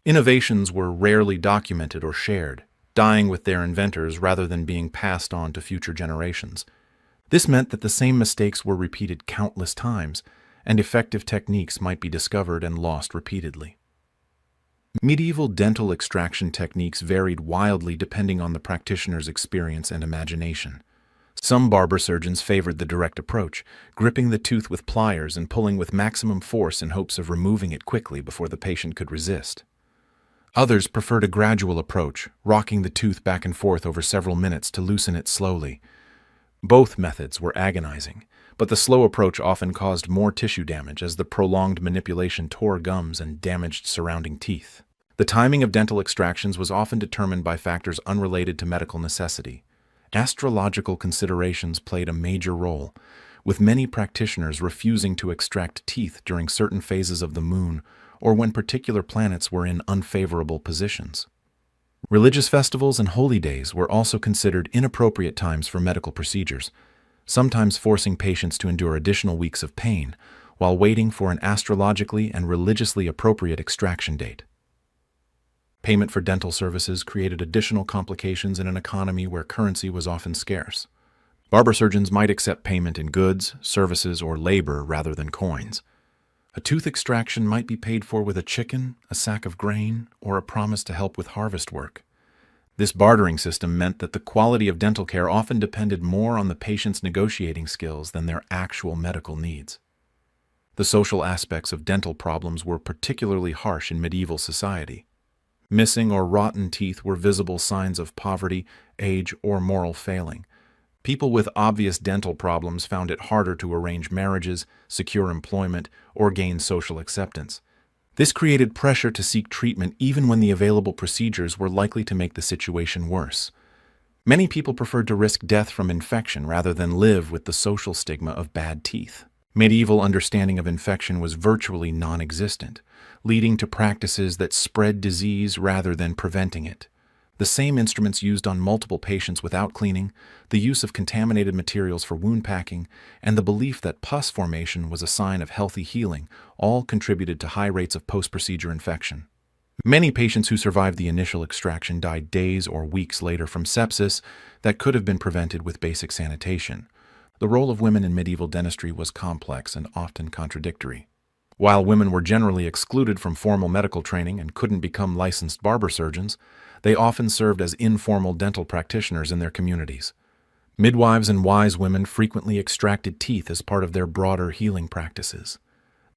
Innovations were rarely documented or shared, dying with their inventors rather than being passed on to future generations. This meant that the same mistakes were repeated countless times, and effective techniques might be discovered and lost repeatedly. Medieval dental extraction techniques varied wildly depending on the practitioner's experience and imagination. Some barber surgeons favored the direct approach, gripping the tooth with pliers and pulling with maximum force in hopes of removing it quickly before the patient could resist. Others preferred a gradual approach, rocking the tooth back and forth over several minutes to loosen it slowly. Both methods were agonizing, but the slow approach often caused more tissue damage as the prolonged manipulation tore gums and damaged surrounding teeth. The timing of dental extractions was often determined by factors unrelated to medical necessity. Astrological considerations played a major role, with many practitioners refusing to extract teeth during certain phases of the moon or when particular planets were in unfavorable positions. Religious festivals and holy days were also considered inappropriate times for medical procedures, sometimes forcing patients to endure additional weeks of pain while waiting for an astrologically and religiously appropriate extraction date. Payment for dental services created additional complications in an economy where currency was often scarce. Barber surgeons might accept payment in goods, services, or labor rather than coins. A tooth extraction might be paid for with a chicken, a sack of grain, or a promise to help with harvest work. This bartering system meant that the quality of dental care often depended more on the patient's negotiating skills than their actual medical needs. The social aspects of dental problems were particularly harsh in medieval society. Missing or rotten teeth were visible signs of poverty, age, or moral failing. People with obvious dental problems found it harder to arrange marriages, secure employment, or gain social acceptance. This created pressure to seek treatment even when the available procedures were likely to make the situation worse. Many people preferred to risk death from infection rather than live with the social stigma of bad teeth. Medieval understanding of infection was virtually non-existent, leading to practices that spread disease rather than preventing it. The same instruments used on multiple patients without cleaning, the use of contaminated materials for wound packing, and the belief that pus formation was a sign of healthy healing all contributed to high rates of post-procedure infection. Many patients who survived the initial extraction died days or weeks later from sepsis that could have been prevented with basic sanitation. The role of women in medieval dentistry was complex and often contradictory. While women were generally excluded from formal medical training and couldn't become licensed barber surgeons, they often served as informal dental practitioners in their communities. Midwives and wise women frequently extracted teeth as part of their broader healing practices.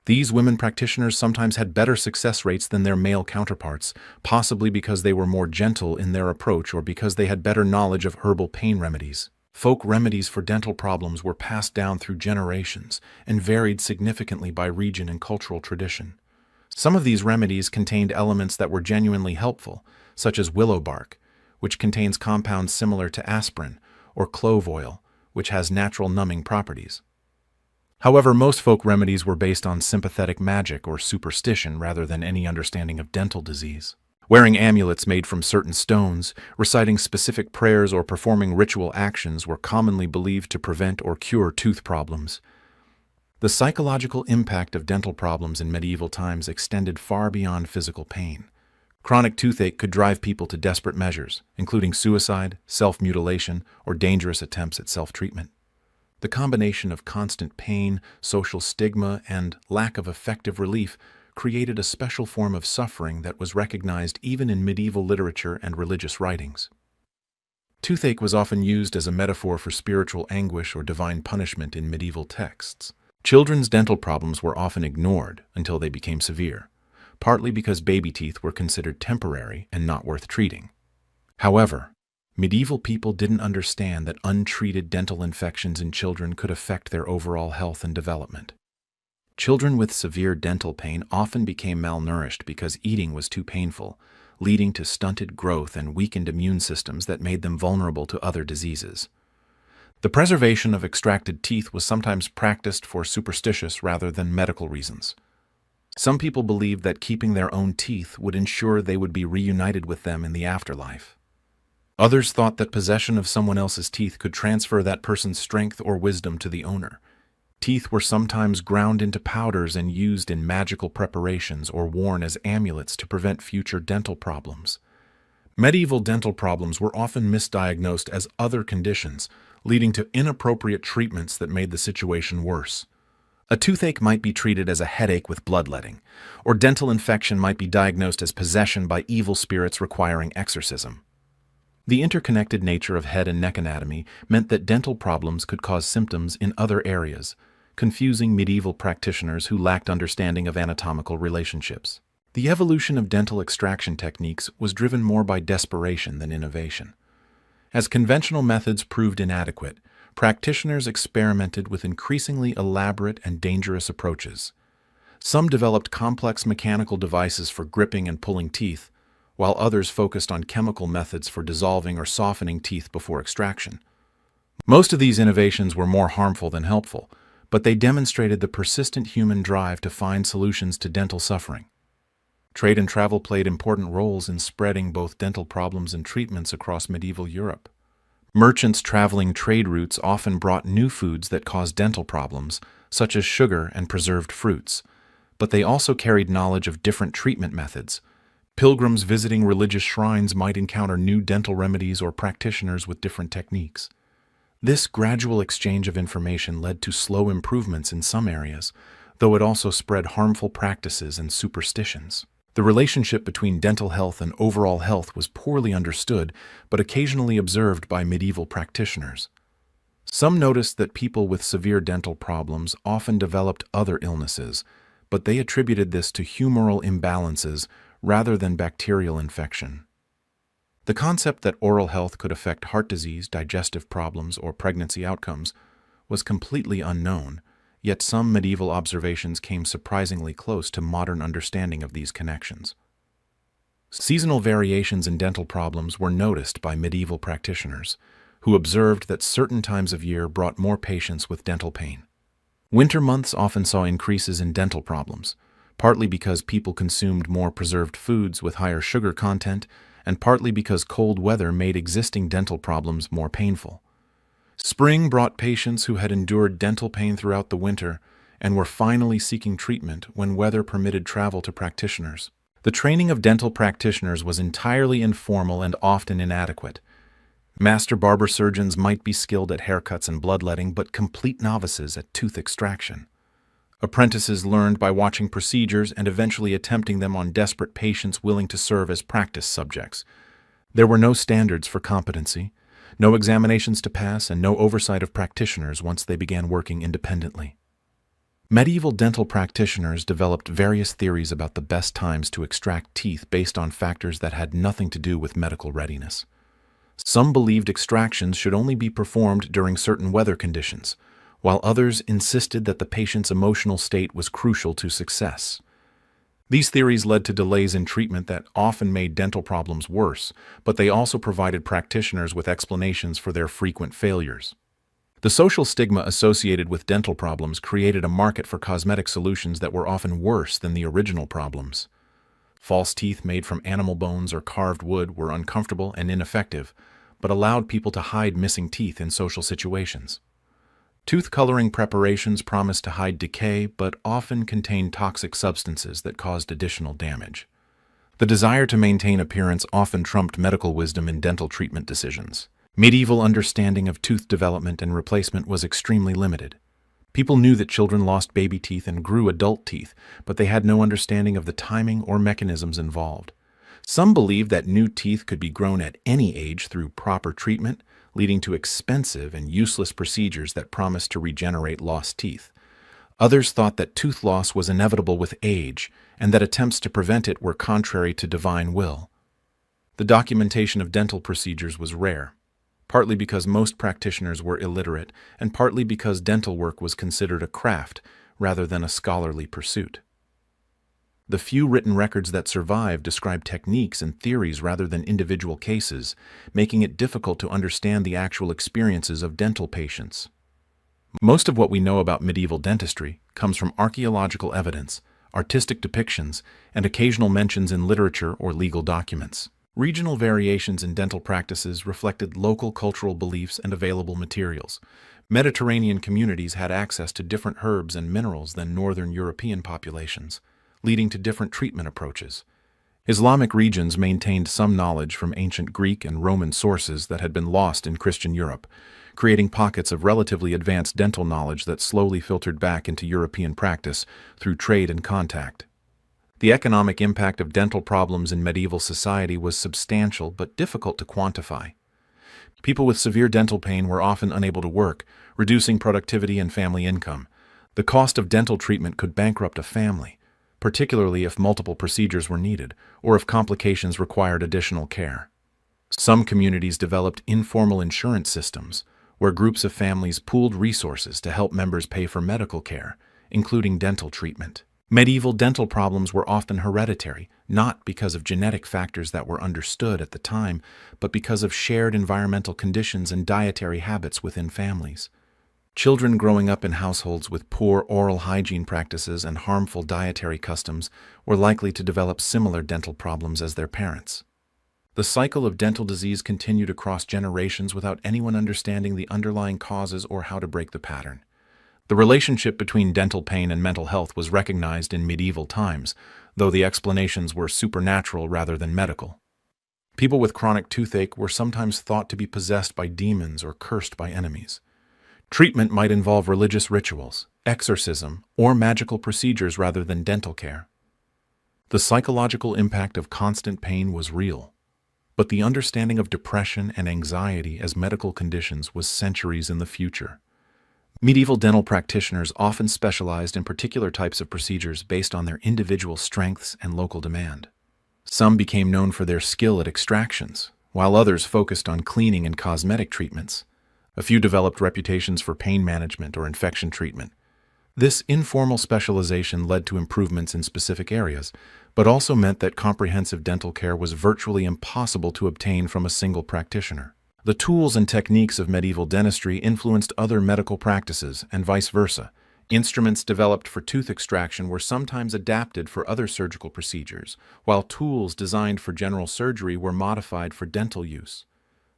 These women practitioners sometimes had better success rates than their male counterparts, possibly because they were more gentle in their approach or because they had better knowledge of herbal pain remedies. Folk remedies for dental problems were passed down through generations and varied significantly by region and cultural tradition. Some of these remedies contained elements that were genuinely helpful, such as willow bark, which contains compounds similar to aspirin, or clove oil, which has natural numbing properties. However, most folk remedies were based on sympathetic magic or superstition rather than any understanding of dental disease. Wearing amulets made from certain stones, reciting specific prayers, or performing ritual actions were commonly believed to prevent or cure tooth problems. The psychological impact of dental problems in medieval times extended far beyond physical pain. Chronic toothache could drive people to desperate measures, including suicide, self-mutilation, or dangerous attempts at self-treatment. The combination of constant pain, social stigma, and lack of effective relief created a special form of suffering that was recognized even in medieval literature and religious writings. Toothache was often used as a metaphor for spiritual anguish or divine punishment in medieval texts. Children's dental problems were often ignored until they became severe, partly because baby teeth were considered temporary and not worth treating. However, medieval people didn't understand that untreated dental infections in children could affect their overall health and development. Children with severe dental pain often became malnourished because eating was too painful, leading to stunted growth and weakened immune systems that made them vulnerable to other diseases. The preservation of extracted teeth was sometimes practiced for superstitious rather than medical reasons. Some people believed that keeping their own teeth would ensure they would be reunited with them in the afterlife. Others thought that possession of someone else's teeth could transfer that person's strength or wisdom to the owner. Teeth were sometimes ground into powders and used in magical preparations or worn as amulets to prevent future dental problems. Medieval dental problems were often misdiagnosed as other conditions, leading to inappropriate treatments that made the situation worse. A toothache might be treated as a headache with bloodletting, or dental infection might be diagnosed as possession by evil spirits requiring exorcism. The interconnected nature of head and neck anatomy meant that dental problems could cause symptoms in other areas, confusing medieval practitioners who lacked understanding of anatomical relationships. The evolution of dental extraction techniques was driven more by desperation than innovation. As conventional methods proved inadequate, practitioners experimented with increasingly elaborate and dangerous approaches. Some developed complex mechanical devices for gripping and pulling teeth, while others focused on chemical methods for dissolving or softening teeth before extraction. Most of these innovations were more harmful than helpful, but they demonstrated the persistent human drive to find solutions to dental suffering. Trade and travel played important roles in spreading both dental problems and treatments across medieval Europe. Merchants traveling trade routes often brought new foods that caused dental problems, such as sugar and preserved fruits, but they also carried knowledge of different treatment methods. Pilgrims visiting religious shrines might encounter new dental remedies or practitioners with different techniques. This gradual exchange of information led to slow improvements in some areas, though it also spread harmful practices and superstitions. The relationship between dental health and overall health was poorly understood, but occasionally observed by medieval practitioners. Some noticed that people with severe dental problems often developed other illnesses, but they attributed this to humoral imbalances rather than bacterial infection. The concept that oral health could affect heart disease, digestive problems, or pregnancy outcomes was completely unknown, yet some medieval observations came surprisingly close to modern understanding of these connections. Seasonal variations in dental problems were noticed by medieval practitioners, who observed that certain times of year brought more patients with dental pain. Winter months often saw increases in dental problems, partly because people consumed more preserved foods with higher sugar content, and partly because cold weather made existing dental problems more painful. Spring brought patients who had endured dental pain throughout the winter and were finally seeking treatment when weather permitted travel to practitioners. The training of dental practitioners was entirely informal and often inadequate. Master barber surgeons might be skilled at haircuts and bloodletting, but complete novices at tooth extraction. Apprentices learned by watching procedures and eventually attempting them on desperate patients willing to serve as practice subjects. There were no standards for competency, no examinations to pass, and no oversight of practitioners once they began working independently. Medieval dental practitioners developed various theories about the best times to extract teeth based on factors that had nothing to do with medical readiness. Some believed extractions should only be performed during certain weather conditions, while others insisted that the patient's emotional state was crucial to success. These theories led to delays in treatment that often made dental problems worse, but they also provided practitioners with explanations for their frequent failures. The social stigma associated with dental problems created a market for cosmetic solutions that were often worse than the original problems. False teeth made from animal bones or carved wood were uncomfortable and ineffective, but allowed people to hide missing teeth in social situations. Tooth coloring preparations promised to hide decay, but often contained toxic substances that caused additional damage. The desire to maintain appearance often trumped medical wisdom in dental treatment decisions. Medieval understanding of tooth development and replacement was extremely limited. People knew that children lost baby teeth and grew adult teeth, but they had no understanding of the timing or mechanisms involved. Some believed that new teeth could be grown at any age through proper treatment, leading to expensive and useless procedures that promised to regenerate lost teeth. Others thought that tooth loss was inevitable with age, and that attempts to prevent it were contrary to divine will. The documentation of dental procedures was rare, partly because most practitioners were illiterate, and partly because dental work was considered a craft rather than a scholarly pursuit. The few written records that survive describe techniques and theories rather than individual cases, making it difficult to understand the actual experiences of dental patients. Most of what we know about medieval dentistry comes from archaeological evidence, artistic depictions, and occasional mentions in literature or legal documents. Regional variations in dental practices reflected local cultural beliefs and available materials. Mediterranean communities had access to different herbs and minerals than northern European populations, leading to different treatment approaches. Islamic regions maintained some knowledge from ancient Greek and Roman sources that had been lost in Christian Europe, creating pockets of relatively advanced dental knowledge that slowly filtered back into European practice through trade and contact. The economic impact of dental problems in medieval society was substantial but difficult to quantify. People with severe dental pain were often unable to work, reducing productivity and family income. The cost of dental treatment could bankrupt a family, particularly if multiple procedures were needed or if complications required additional care. Some communities developed informal insurance systems, where groups of families pooled resources to help members pay for medical care, including dental treatment. Medieval dental problems were often hereditary, not because of genetic factors that were understood at the time, but because of shared environmental conditions and dietary habits within families. Children growing up in households with poor oral hygiene practices and harmful dietary customs were likely to develop similar dental problems as their parents. The cycle of dental disease continued across generations without anyone understanding the underlying causes or how to break the pattern. The relationship between dental pain and mental health was recognized in medieval times, though the explanations were supernatural rather than medical. People with chronic toothache were sometimes thought to be possessed by demons or cursed by enemies. Treatment might involve religious rituals, exorcism, or magical procedures rather than dental care. The psychological impact of constant pain was real, but the understanding of depression and anxiety as medical conditions was centuries in the future. Medieval dental practitioners often specialized in particular types of procedures based on their individual strengths and local demand. Some became known for their skill at extractions, while others focused on cleaning and cosmetic treatments. A few developed reputations for pain management or infection treatment. This informal specialization led to improvements in specific areas, but also meant that comprehensive dental care was virtually impossible to obtain from a single practitioner. The tools and techniques of medieval dentistry influenced other medical practices, and vice versa. Instruments developed for tooth extraction were sometimes adapted for other surgical procedures, while tools designed for general surgery were modified for dental use.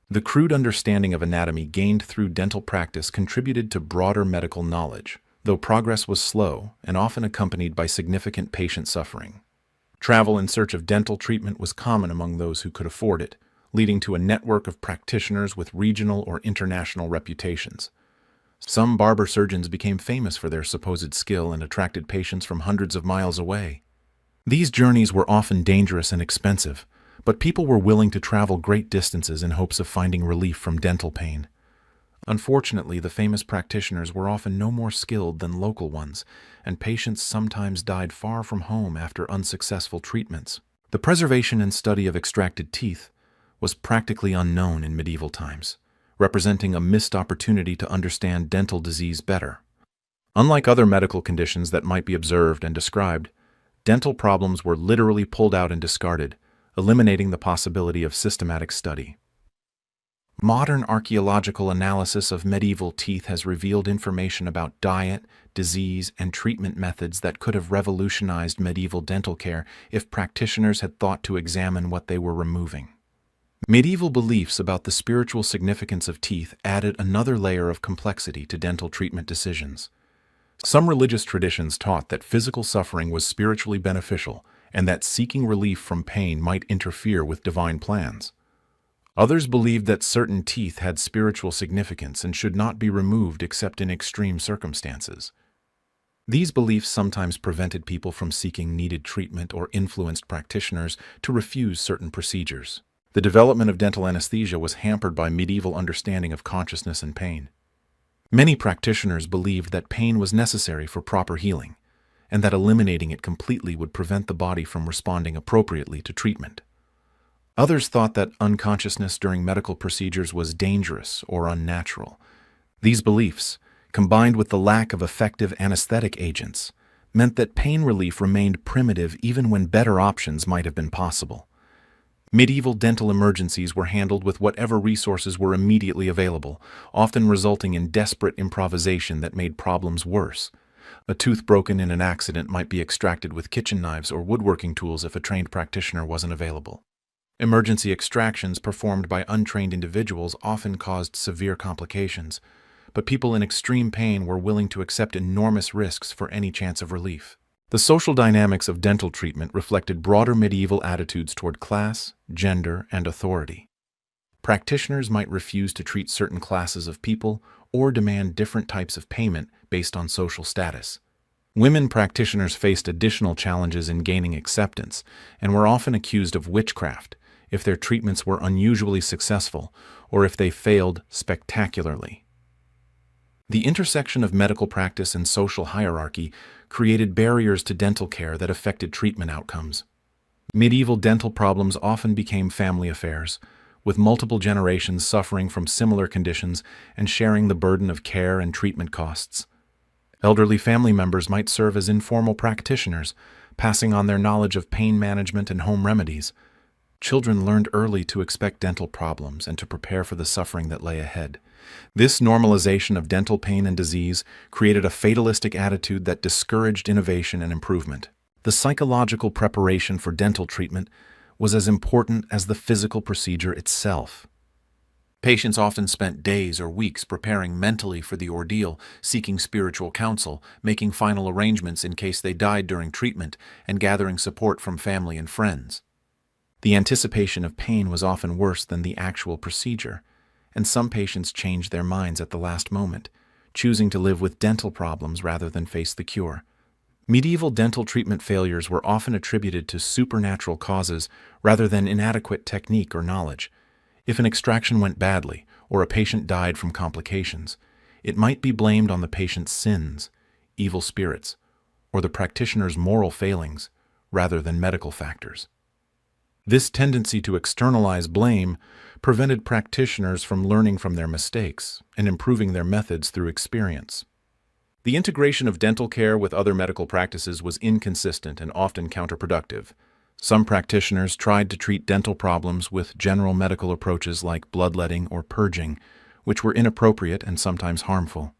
The crude understanding of anatomy gained through dental practice contributed to broader medical knowledge, though progress was slow and often accompanied by significant patient suffering. Travel in search of dental treatment was common among those who could afford it, leading to a network of practitioners with regional or international reputations. Some barber surgeons became famous for their supposed skill and attracted patients from hundreds of miles away. These journeys were often dangerous and expensive, but people were willing to travel great distances in hopes of finding relief from dental pain. Unfortunately, the famous practitioners were often no more skilled than local ones, and patients sometimes died far from home after unsuccessful treatments. The preservation and study of extracted teeth was practically unknown in medieval times, representing a missed opportunity to understand dental disease better. Unlike other medical conditions that might be observed and described, dental problems were literally pulled out and discarded, eliminating the possibility of systematic study. Modern archaeological analysis of medieval teeth has revealed information about diet, disease, and treatment methods that could have revolutionized medieval dental care if practitioners had thought to examine what they were removing. Medieval beliefs about the spiritual significance of teeth added another layer of complexity to dental treatment decisions. Some religious traditions taught that physical suffering was spiritually beneficial and that seeking relief from pain might interfere with divine plans. Others believed that certain teeth had spiritual significance and should not be removed except in extreme circumstances. These beliefs sometimes prevented people from seeking needed treatment or influenced practitioners to refuse certain procedures. The development of dental anesthesia was hampered by medieval understanding of consciousness and pain. Many practitioners believed that pain was necessary for proper healing, and that eliminating it completely would prevent the body from responding appropriately to treatment. Others thought that unconsciousness during medical procedures was dangerous or unnatural. These beliefs, combined with the lack of effective anesthetic agents, meant that pain relief remained primitive even when better options might have been possible. Medieval dental emergencies were handled with whatever resources were immediately available, often resulting in desperate improvisation that made problems worse. A tooth broken in an accident might be extracted with kitchen knives or woodworking tools if a trained practitioner wasn't available. Emergency extractions performed by untrained individuals often caused severe complications, but people in extreme pain were willing to accept enormous risks for any chance of relief. The social dynamics of dental treatment reflected broader medieval attitudes toward class, gender, and authority. Practitioners might refuse to treat certain classes of people or demand different types of payment based on social status. Women practitioners faced additional challenges in gaining acceptance and were often accused of witchcraft if their treatments were unusually successful or if they failed spectacularly. The intersection of medical practice and social hierarchy created barriers to dental care that affected treatment outcomes. Medieval dental problems often became family affairs, with multiple generations suffering from similar conditions and sharing the burden of care and treatment costs. Elderly family members might serve as informal practitioners, passing on their knowledge of pain management and home remedies. children learned early to expect dental problems and to prepare for the suffering that lay ahead. This normalization of dental pain and disease created a fatalistic attitude that discouraged innovation and improvement. The psychological preparation for dental treatment was as important as the physical procedure itself. Patients often spent days or weeks preparing mentally for the ordeal, seeking spiritual counsel, making final arrangements in case they died during treatment, and gathering support from family and friends. The anticipation of pain was often worse than the actual procedure, and some patients changed their minds at the last moment, choosing to live with dental problems rather than face the cure. Medieval dental treatment failures were often attributed to supernatural causes rather than inadequate technique or knowledge. If an extraction went badly, or a patient died from complications, it might be blamed on the patient's sins, evil spirits, or the practitioner's moral failings, rather than medical factors. This tendency to externalize blame prevented practitioners from learning from their mistakes and improving their methods through experience. The integration of dental care with other medical practices was inconsistent and often counterproductive. Some practitioners tried to treat dental problems with general medical approaches like bloodletting or purging, which were inappropriate and sometimes harmful.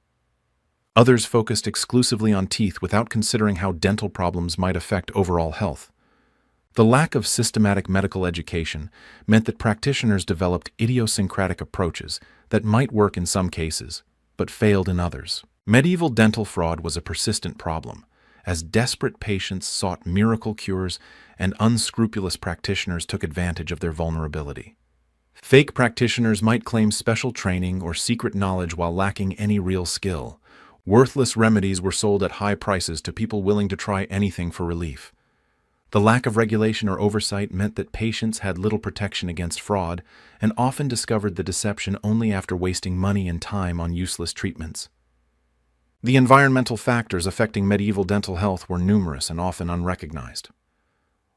Others focused exclusively on teeth without considering how dental problems might affect overall health. The lack of systematic medical education meant that practitioners developed idiosyncratic approaches that might work in some cases, but failed in others. Medieval dental fraud was a persistent problem, as desperate patients sought miracle cures and unscrupulous practitioners took advantage of their vulnerability. Fake practitioners might claim special training or secret knowledge while lacking any real skill. Worthless remedies were sold at high prices to people willing to try anything for relief. The lack of regulation or oversight meant that patients had little protection against fraud and often discovered the deception only after wasting money and time on useless treatments. The environmental factors affecting medieval dental health were numerous and often unrecognized.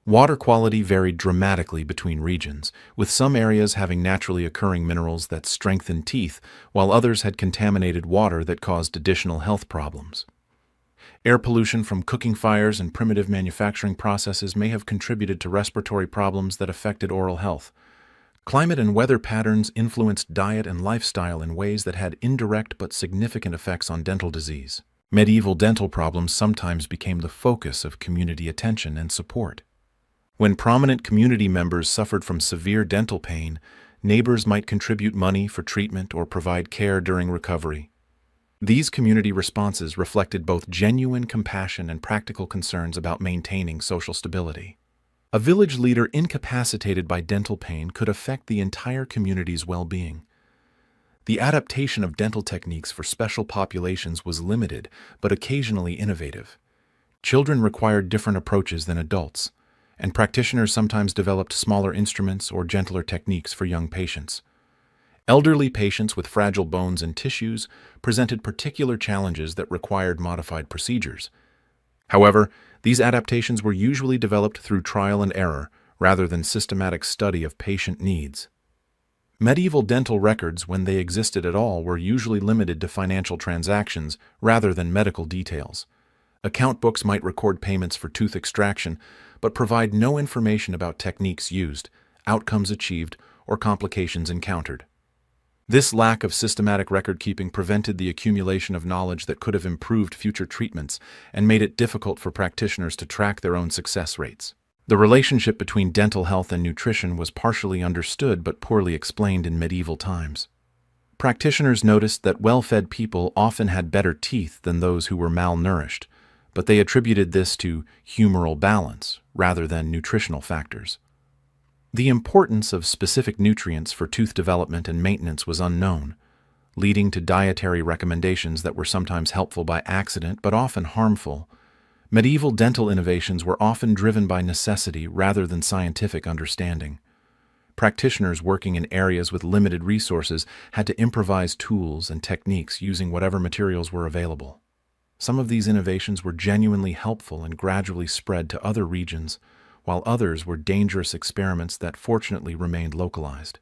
Water quality varied dramatically between regions, with some areas having naturally occurring minerals that strengthened teeth, while others had contaminated water that caused additional health problems. Air pollution from cooking fires and primitive manufacturing processes may have contributed to respiratory problems that affected oral health. Climate and weather patterns influenced diet and lifestyle in ways that had indirect but significant effects on dental disease. Medieval dental problems sometimes became the focus of community attention and support. When prominent community members suffered from severe dental pain, neighbors might contribute money for treatment or provide care during recovery. These community responses reflected both genuine compassion and practical concerns about maintaining social stability. A village leader incapacitated by dental pain could affect the entire community's well-being. The adaptation of dental techniques for special populations was limited, but occasionally innovative. Children required different approaches than adults, and practitioners sometimes developed smaller instruments or gentler techniques for young patients. Elderly patients with fragile bones and tissues presented particular challenges that required modified procedures. However, these adaptations were usually developed through trial and error rather than systematic study of patient needs. Medieval dental records, when they existed at all, were usually limited to financial transactions rather than medical details. Account books might record payments for tooth extraction, but provide no information about techniques used, outcomes achieved, or complications encountered. This lack of systematic record-keeping prevented the accumulation of knowledge that could have improved future treatments and made it difficult for practitioners to track their own success rates. The relationship between dental health and nutrition was partially understood but poorly explained in medieval times. Practitioners noticed that well-fed people often had better teeth than those who were malnourished, but they attributed this to humoral balance rather than nutritional factors. The importance of specific nutrients for tooth development and maintenance was unknown, leading to dietary recommendations that were sometimes helpful by accident but often harmful. Medieval dental innovations were often driven by necessity rather than scientific understanding. Practitioners working in areas with limited resources had to improvise tools and techniques using whatever materials were available. Some of these innovations were genuinely helpful and gradually spread to other regions, while others were dangerous experiments that fortunately remained localized.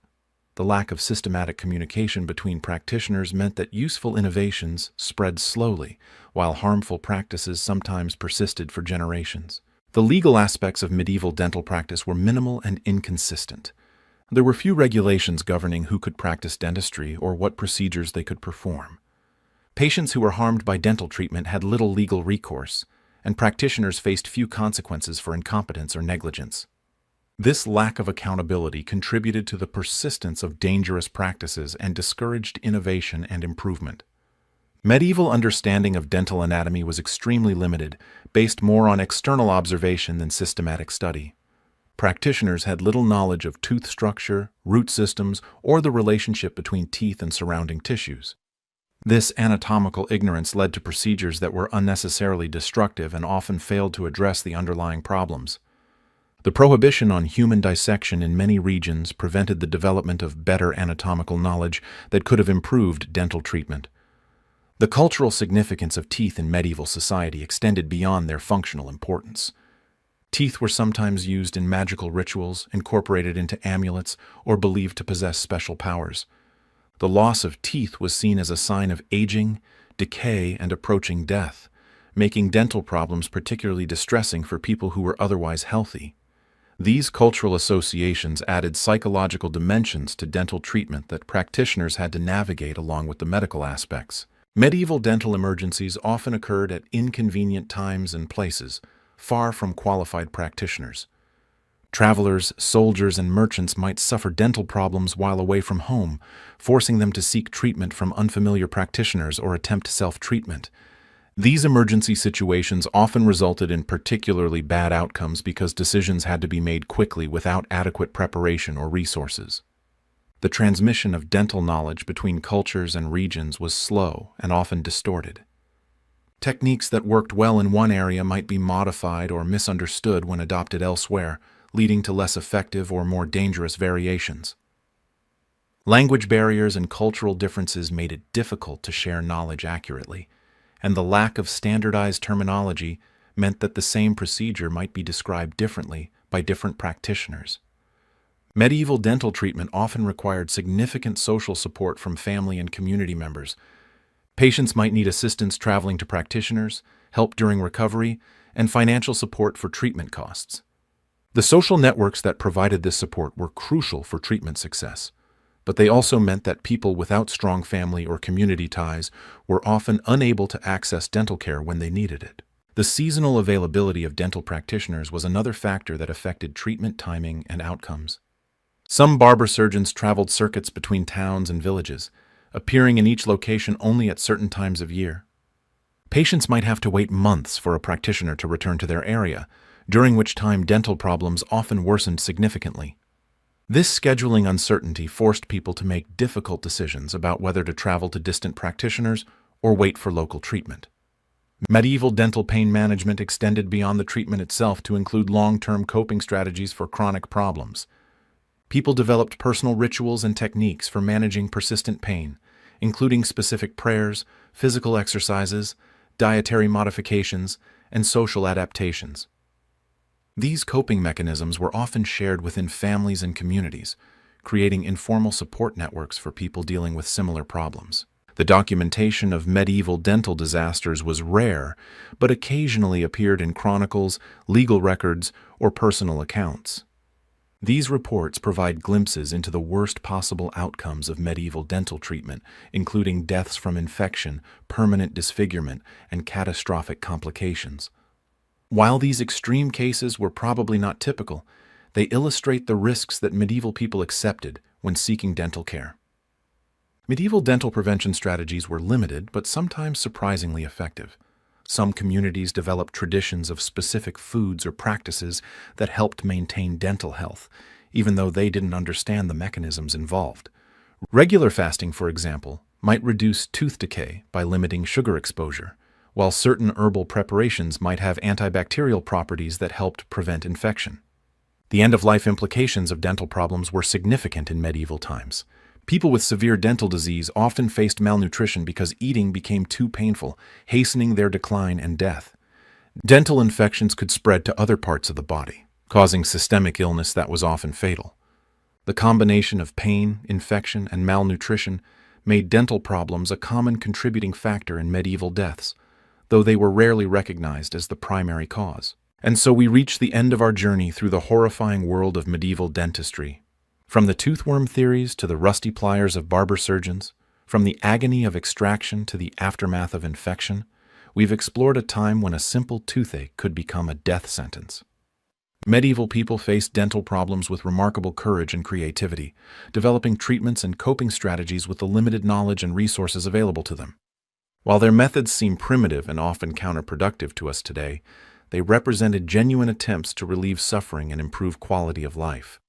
The lack of systematic communication between practitioners meant that useful innovations spread slowly, while harmful practices sometimes persisted for generations. The legal aspects of medieval dental practice were minimal and inconsistent. There were few regulations governing who could practice dentistry or what procedures they could perform. Patients who were harmed by dental treatment had little legal recourse, and practitioners faced few consequences for incompetence or negligence. This lack of accountability contributed to the persistence of dangerous practices and discouraged innovation and improvement. Medieval understanding of dental anatomy was extremely limited, based more on external observation than systematic study. Practitioners had little knowledge of tooth structure, root systems, or the relationship between teeth and surrounding tissues. This anatomical ignorance led to procedures that were unnecessarily destructive and often failed to address the underlying problems. The prohibition on human dissection in many regions prevented the development of better anatomical knowledge that could have improved dental treatment. The cultural significance of teeth in medieval society extended beyond their functional importance. Teeth were sometimes used in magical rituals, incorporated into amulets, or believed to possess special powers. The loss of teeth was seen as a sign of aging, decay, and approaching death, making dental problems particularly distressing for people who were otherwise healthy. These cultural associations added psychological dimensions to dental treatment that practitioners had to navigate along with the medical aspects. Medieval dental emergencies often occurred at inconvenient times and places, far from qualified practitioners. Travelers, soldiers, and merchants might suffer dental problems while away from home, forcing them to seek treatment from unfamiliar practitioners or attempt self-treatment. These emergency situations often resulted in particularly bad outcomes because decisions had to be made quickly without adequate preparation or resources. The transmission of dental knowledge between cultures and regions was slow and often distorted. Techniques that worked well in one area might be modified or misunderstood when adopted elsewhere, leading to less effective or more dangerous variations. Language barriers and cultural differences made it difficult to share knowledge accurately, and the lack of standardized terminology meant that the same procedure might be described differently by different practitioners. Medieval dental treatment often required significant social support from family and community members. Patients might need assistance traveling to practitioners, help during recovery, and financial support for treatment costs. The social networks that provided this support were crucial for treatment success, but they also meant that people without strong family or community ties were often unable to access dental care when they needed it. The seasonal availability of dental practitioners was another factor that affected treatment timing and outcomes. Some barber surgeons traveled circuits between towns and villages, appearing in each location only at certain times of year. Patients might have to wait months for a practitioner to return to their area, during which time dental problems often worsened significantly. This scheduling uncertainty forced people to make difficult decisions about whether to travel to distant practitioners or wait for local treatment. Medieval dental pain management extended beyond the treatment itself to include long-term coping strategies for chronic problems. People developed personal rituals and techniques for managing persistent pain, including specific prayers, physical exercises, dietary modifications, and social adaptations. These coping mechanisms were often shared within families and communities, creating informal support networks for people dealing with similar problems. The documentation of medieval dental disasters was rare, but occasionally appeared in chronicles, legal records, or personal accounts. These reports provide glimpses into the worst possible outcomes of medieval dental treatment, including deaths from infection, permanent disfigurement, and catastrophic complications. While these extreme cases were probably not typical, they illustrate the risks that medieval people accepted when seeking dental care. Medieval dental prevention strategies were limited but sometimes surprisingly effective. Some communities developed traditions of specific foods or practices that helped maintain dental health, even though they didn't understand the mechanisms involved. Regular fasting, for example, might reduce tooth decay by limiting sugar exposure, while certain herbal preparations might have antibacterial properties that helped prevent infection. The end-of-life implications of dental problems were significant in medieval times. People with severe dental disease often faced malnutrition because eating became too painful, hastening their decline and death. Dental infections could spread to other parts of the body, causing systemic illness that was often fatal. The combination of pain, infection, and malnutrition made dental problems a common contributing factor in medieval deaths, though they were rarely recognized as the primary cause. And so we reach the end of our journey through the horrifying world of medieval dentistry. From the toothworm theories to the rusty pliers of barber surgeons, from the agony of extraction to the aftermath of infection, we've explored a time when a simple toothache could become a death sentence. Medieval people faced dental problems with remarkable courage and creativity, developing treatments and coping strategies with the limited knowledge and resources available to them. While their methods seem primitive and often counterproductive to us today, they represented genuine attempts to relieve suffering and improve quality of life.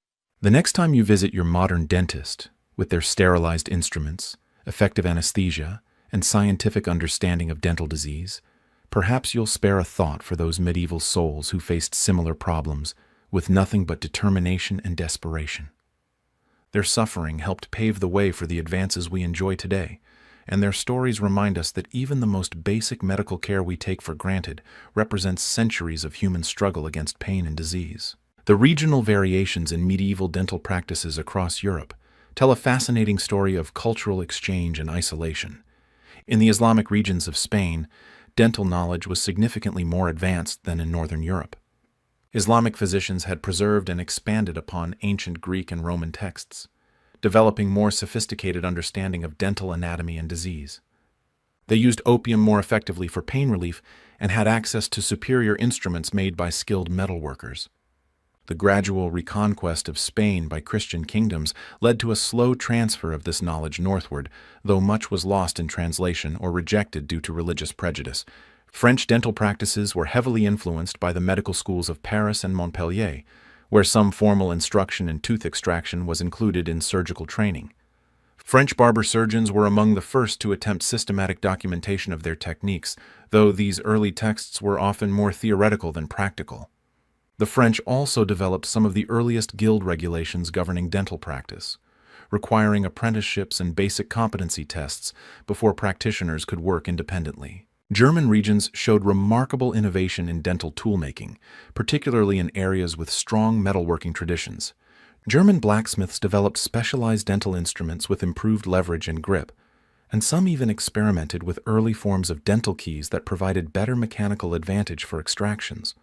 The next time you visit your modern dentist, with their sterilized instruments, effective anesthesia, and scientific understanding of dental disease, perhaps you'll spare a thought for those medieval souls who faced similar problems with nothing but determination and desperation. Their suffering helped pave the way for the advances we enjoy today, and their stories remind us that even the most basic medical care we take for granted represents centuries of human struggle against pain and disease. The regional variations in medieval dental practices across Europe tell a fascinating story of cultural exchange and isolation. In the Islamic regions of Spain, dental knowledge was significantly more advanced than in Northern Europe. Islamic physicians had preserved and expanded upon ancient Greek and Roman texts, developing more sophisticated understanding of dental anatomy and disease. They used opium more effectively for pain relief and had access to superior instruments made by skilled metalworkers. The gradual reconquest of Spain by Christian kingdoms led to a slow transfer of this knowledge northward, though much was lost in translation or rejected due to religious prejudice. French dental practices were heavily influenced by the medical schools of Paris and Montpellier, where some formal instruction in tooth extraction was included in surgical training. French barber surgeons were among the first to attempt systematic documentation of their techniques, though these early texts were often more theoretical than practical. The French also developed some of the earliest guild regulations governing dental practice, requiring apprenticeships and basic competency tests before practitioners could work independently. German regions showed remarkable innovation in dental toolmaking, particularly in areas with strong metalworking traditions. German blacksmiths developed specialized dental instruments with improved leverage and grip, and some even experimented with early forms of dental keys that provided better mechanical advantage for extractions.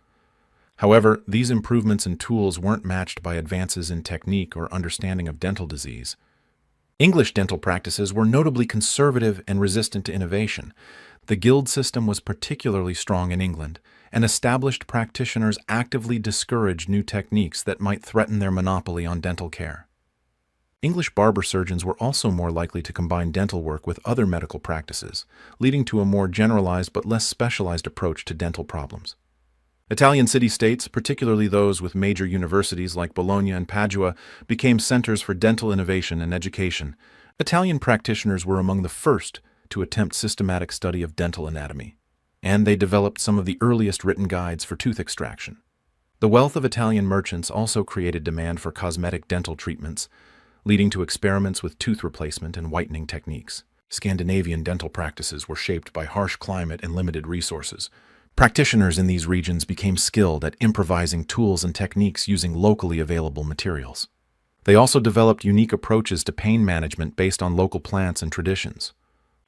However, these improvements in tools weren't matched by advances in technique or understanding of dental disease. English dental practices were notably conservative and resistant to innovation. The guild system was particularly strong in England, and established practitioners actively discouraged new techniques that might threaten their monopoly on dental care. English barber surgeons were also more likely to combine dental work with other medical practices, leading to a more generalized but less specialized approach to dental problems. Italian city-states, particularly those with major universities like Bologna and Padua, became centers for dental innovation and education. Italian practitioners were among the first to attempt systematic study of dental anatomy, and they developed some of the earliest written guides for tooth extraction. The wealth of Italian merchants also created demand for cosmetic dental treatments, leading to experiments with tooth replacement and whitening techniques. Scandinavian dental practices were shaped by harsh climate and limited resources. Practitioners in these regions became skilled at improvising tools and techniques using locally available materials. They also developed unique approaches to pain management based on local plants and traditions.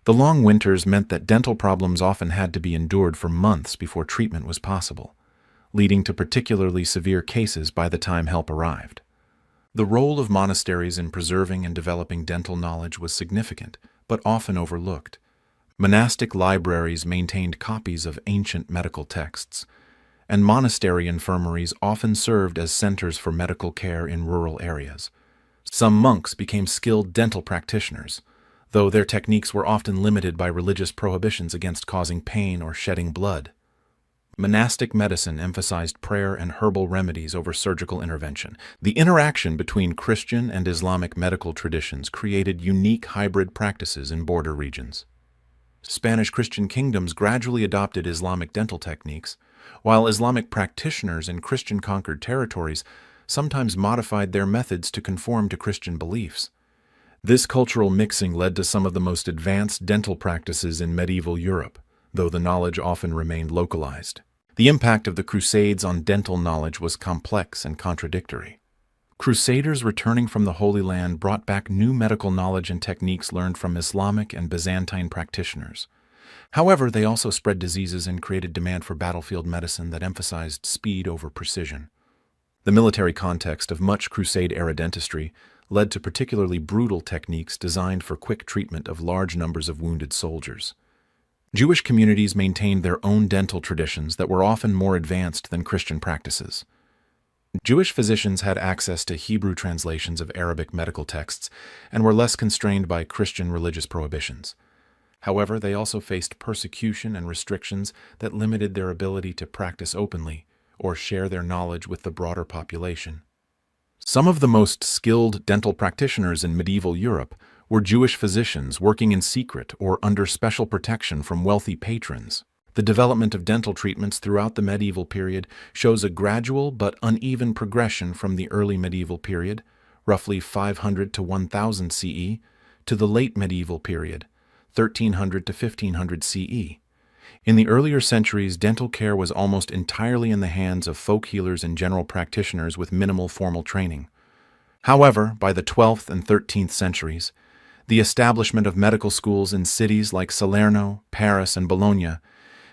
The long winters meant that dental problems often had to be endured for months before treatment was possible, leading to particularly severe cases by the time help arrived. The role of monasteries in preserving and developing dental knowledge was significant, but often overlooked. Monastic libraries maintained copies of ancient medical texts, and monastery infirmaries often served as centers for medical care in rural areas. Some monks became skilled dental practitioners, though their techniques were often limited by religious prohibitions against causing pain or shedding blood. Monastic medicine emphasized prayer and herbal remedies over surgical intervention. The interaction between Christian and Islamic medical traditions created unique hybrid practices in border regions. Spanish Christian kingdoms gradually adopted Islamic dental techniques, while Islamic practitioners in Christian-conquered territories sometimes modified their methods to conform to Christian beliefs. This cultural mixing led to some of the most advanced dental practices in medieval Europe, though the knowledge often remained localized. The impact of the Crusades on dental knowledge was complex and contradictory. Crusaders returning from the Holy Land brought back new medical knowledge and techniques learned from Islamic and Byzantine practitioners. However, they also spread diseases and created demand for battlefield medicine that emphasized speed over precision. The military context of much Crusade-era dentistry led to particularly brutal techniques designed for quick treatment of large numbers of wounded soldiers. Jewish communities maintained their own dental traditions that were often more advanced than Christian practices. Jewish physicians had access to Hebrew translations of Arabic medical texts and were less constrained by Christian religious prohibitions. However, they also faced persecution and restrictions that limited their ability to practice openly or share their knowledge with the broader population. Some of the most skilled dental practitioners in medieval Europe were Jewish physicians working in secret or under special protection from wealthy patrons. The development of dental treatments throughout the medieval period shows a gradual but uneven progression from the early medieval period, roughly 500 to 1000 CE, to the late medieval period, 1300 to 1500 CE. In the earlier centuries, dental care was almost entirely in the hands of folk healers and general practitioners with minimal formal training. However, by the 12th and 13th centuries, the establishment of medical schools in cities like Salerno, Paris, and Bologna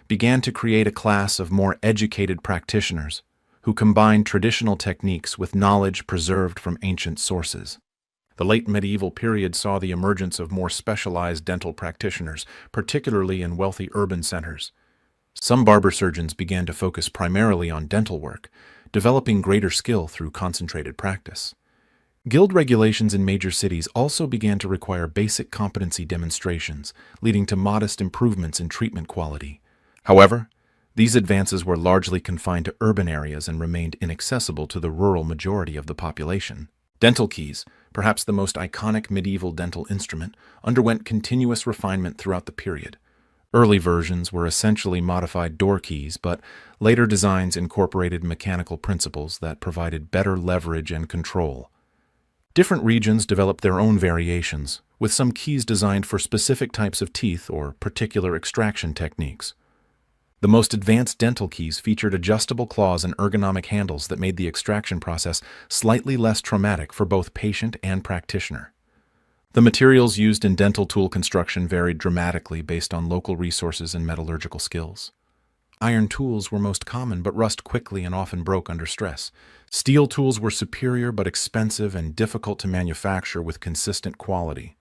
began to create a class of more educated practitioners who combined traditional techniques with knowledge preserved from ancient sources. The late medieval period saw the emergence of more specialized dental practitioners, particularly in wealthy urban centers. Some barber surgeons began to focus primarily on dental work, developing greater skill through concentrated practice. Guild regulations in major cities also began to require basic competency demonstrations, leading to modest improvements in treatment quality. However, these advances were largely confined to urban areas and remained inaccessible to the rural majority of the population. Dental keys, perhaps the most iconic medieval dental instrument, underwent continuous refinement throughout the period. Early versions were essentially modified door keys, but later designs incorporated mechanical principles that provided better leverage and control. Different regions developed their own variations, with some keys designed for specific types of teeth or particular extraction techniques. The most advanced dental keys featured adjustable claws and ergonomic handles that made the extraction process slightly less traumatic for both patient and practitioner. The materials used in dental tool construction varied dramatically based on local resources and metallurgical skills. Iron tools were most common but rust quickly and often broke under stress. Steel tools were superior but expensive and difficult to manufacture with consistent quality.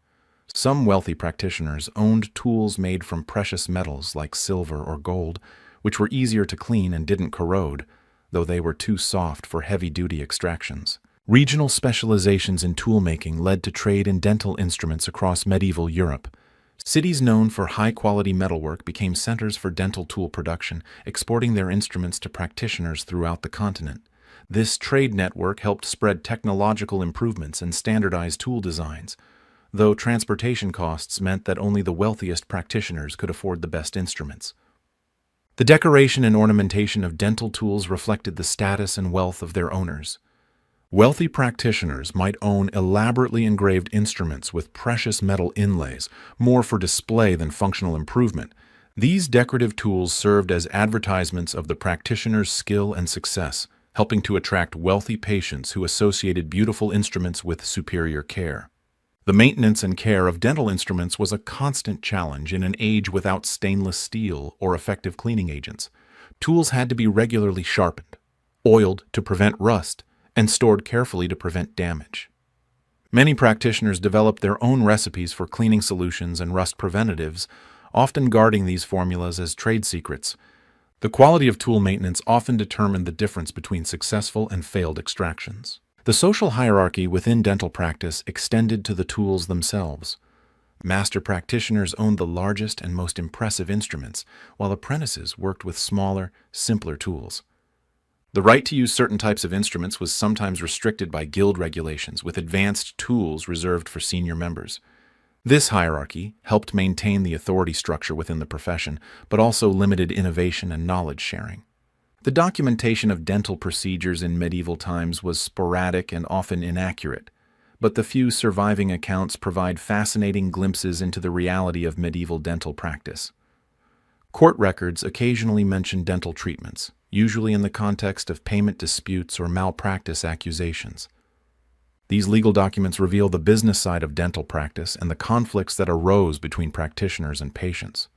Some wealthy practitioners owned tools made from precious metals like silver or gold, which were easier to clean and didn't corrode, though they were too soft for heavy-duty extractions. Regional specializations in tool-making led to trade in dental instruments across medieval Europe. Cities known for high-quality metalwork became centers for dental tool production, exporting their instruments to practitioners throughout the continent. This trade network helped spread technological improvements and standardize tool designs, though transportation costs meant that only the wealthiest practitioners could afford the best instruments. The decoration and ornamentation of dental tools reflected the status and wealth of their owners. Wealthy practitioners might own elaborately engraved instruments with precious metal inlays, more for display than functional improvement. These decorative tools served as advertisements of the practitioner's skill and success, helping to attract wealthy patients who associated beautiful instruments with superior care. The maintenance and care of dental instruments was a constant challenge in an age without stainless steel or effective cleaning agents. Tools had to be regularly sharpened, oiled to prevent rust, and stored carefully to prevent damage. Many practitioners developed their own recipes for cleaning solutions and rust preventatives, often guarding these formulas as trade secrets. The quality of tool maintenance often determined the difference between successful and failed extractions. The social hierarchy within dental practice extended to the tools themselves. Master practitioners owned the largest and most impressive instruments, while apprentices worked with smaller, simpler tools. The right to use certain types of instruments was sometimes restricted by guild regulations, with advanced tools reserved for senior members. This hierarchy helped maintain the authority structure within the profession, but also limited innovation and knowledge sharing. The documentation of dental procedures in medieval times was sporadic and often inaccurate, but the few surviving accounts provide fascinating glimpses into the reality of medieval dental practice. Court records occasionally mention dental treatments, usually in the context of payment disputes or malpractice accusations. These legal documents reveal the business side of dental practice and the conflicts that arose between practitioners and patients.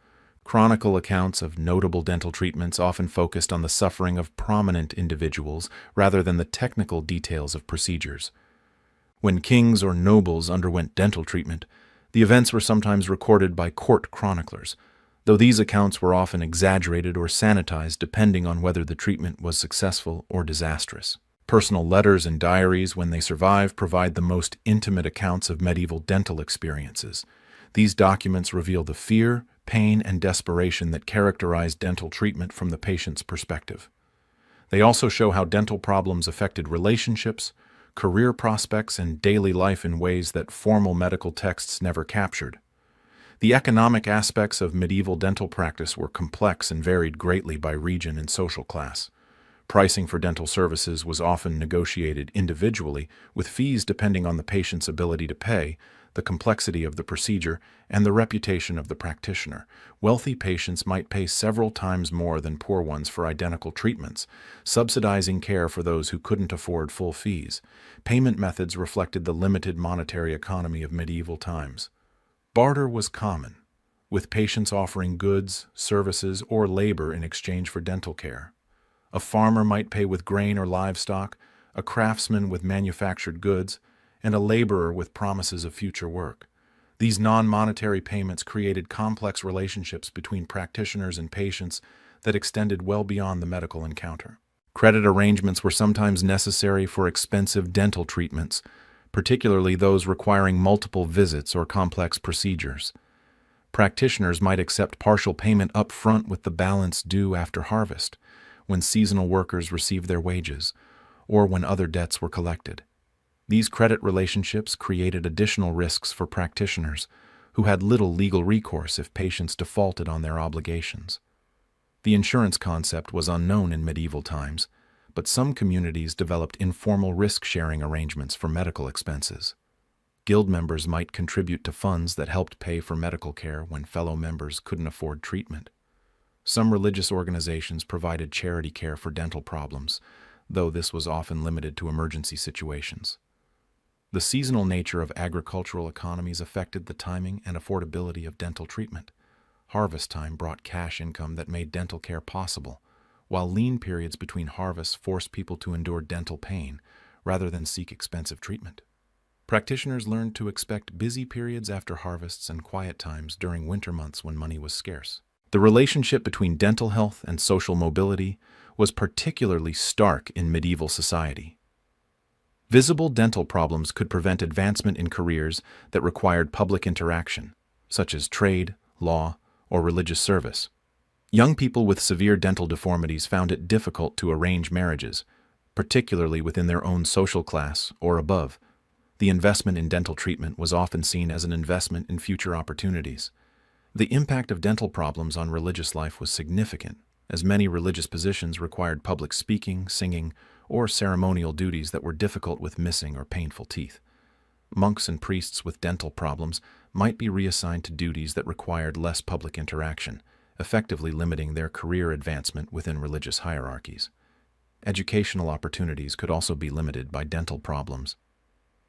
Chronicle accounts of notable dental treatments often focused on the suffering of prominent individuals rather than the technical details of procedures. When kings or nobles underwent dental treatment, the events were sometimes recorded by court chroniclers, though these accounts were often exaggerated or sanitized depending on whether the treatment was successful or disastrous. Personal letters and diaries, when they survive, provide the most intimate accounts of medieval dental experiences. These documents reveal the fear, pain, and desperation that characterized dental treatment from the patient's perspective. They also show how dental problems affected relationships, career prospects, and daily life in ways that formal medical texts never captured. The economic aspects of medieval dental practice were complex and varied greatly by region and social class. Pricing for dental services was often negotiated individually, with fees depending on the patient's ability to pay, the complexity of the procedure, and the reputation of the practitioner. Wealthy patients might pay several times more than poor ones for identical treatments, subsidizing care for those who couldn't afford full fees. Payment methods reflected the limited monetary economy of medieval times. Barter was common, with patients offering goods, services, or labor in exchange for dental care. A farmer might pay with grain or livestock, a craftsman with manufactured goods, and a laborer with promises of future work. These non-monetary payments created complex relationships between practitioners and patients that extended well beyond the medical encounter. Credit arrangements were sometimes necessary for expensive dental treatments, particularly those requiring multiple visits or complex procedures. Practitioners might accept partial payment up front with the balance due after harvest, when seasonal workers received their wages, or when other debts were collected. These credit relationships created additional risks for practitioners, who had little legal recourse if patients defaulted on their obligations. The insurance concept was unknown in medieval times, but some communities developed informal risk-sharing arrangements for medical expenses. Guild members might contribute to funds that helped pay for medical care when fellow members couldn't afford treatment. Some religious organizations provided charity care for dental problems, though this was often limited to emergency situations. The seasonal nature of agricultural economies affected the timing and affordability of dental treatment. Harvest time brought cash income that made dental care possible, while lean periods between harvests forced people to endure dental pain rather than seek expensive treatment. Practitioners learned to expect busy periods after harvests and quiet times during winter months when money was scarce. The relationship between dental health and social mobility was particularly stark in medieval society. Visible dental problems could prevent advancement in careers that required public interaction, such as trade, law, or religious service. Young people with severe dental deformities found it difficult to arrange marriages, particularly within their own social class or above. The investment in dental treatment was often seen as an investment in future opportunities. The impact of dental problems on religious life was significant, as many religious positions required public speaking, singing, or ceremonial duties that were difficult with missing or painful teeth. Monks and priests with dental problems might be reassigned to duties that required less public interaction, effectively limiting their career advancement within religious hierarchies. Educational opportunities could also be limited by dental problems.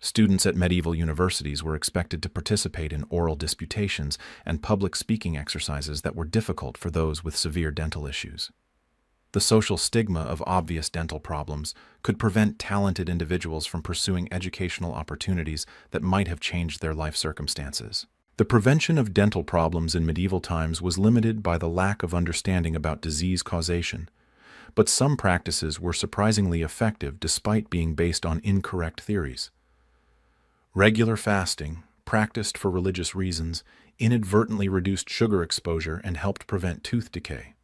Students at medieval universities were expected to participate in oral disputations and public speaking exercises that were difficult for those with severe dental issues. The social stigma of obvious dental problems could prevent talented individuals from pursuing educational opportunities that might have changed their life circumstances. The prevention of dental problems in medieval times was limited by the lack of understanding about disease causation, but some practices were surprisingly effective despite being based on incorrect theories. Regular fasting, practiced for religious reasons, inadvertently reduced sugar exposure and helped prevent tooth decay.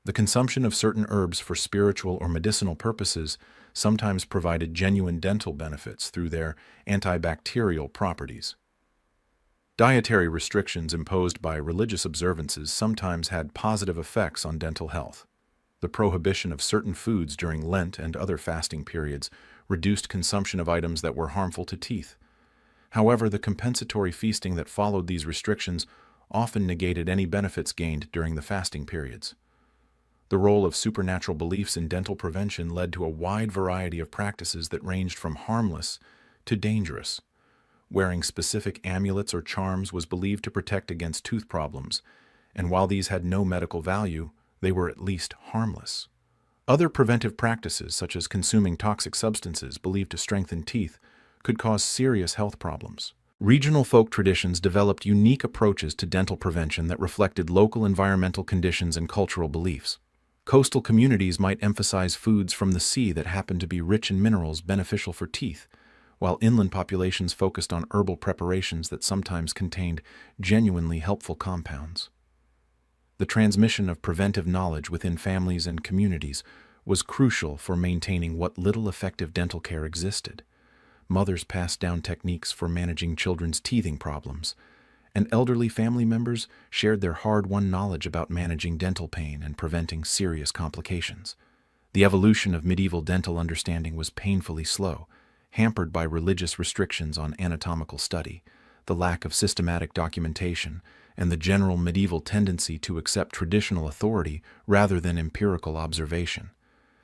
The consumption of certain herbs for spiritual or medicinal purposes sometimes provided genuine dental benefits through their antibacterial properties. Dietary restrictions imposed by religious observances sometimes had positive effects on dental health. The prohibition of certain foods during Lent and other fasting periods reduced consumption of items that were harmful to teeth. However, the compensatory feasting that followed these restrictions often negated any benefits gained during the fasting periods. The role of supernatural beliefs in dental prevention led to a wide variety of practices that ranged from harmless to dangerous. Wearing specific amulets or charms was believed to protect against tooth problems, and while these had no medical value, they were at least harmless. Other preventive practices, such as consuming toxic substances believed to strengthen teeth, could cause serious health problems. Regional folk traditions developed unique approaches to dental prevention that reflected local environmental conditions and cultural beliefs. Coastal communities might emphasize foods from the sea that happened to be rich in minerals beneficial for teeth, while inland populations focused on herbal preparations that sometimes contained genuinely helpful compounds. The transmission of preventive knowledge within families and communities was crucial for maintaining what little effective dental care existed. Mothers passed down techniques for managing children's teething problems, and elderly family members shared their hard-won knowledge about managing dental pain and preventing serious complications. The evolution of medieval dental understanding was painfully slow, hampered by religious restrictions on anatomical study, the lack of systematic documentation, and the general medieval tendency to accept traditional authority rather than empirical observation.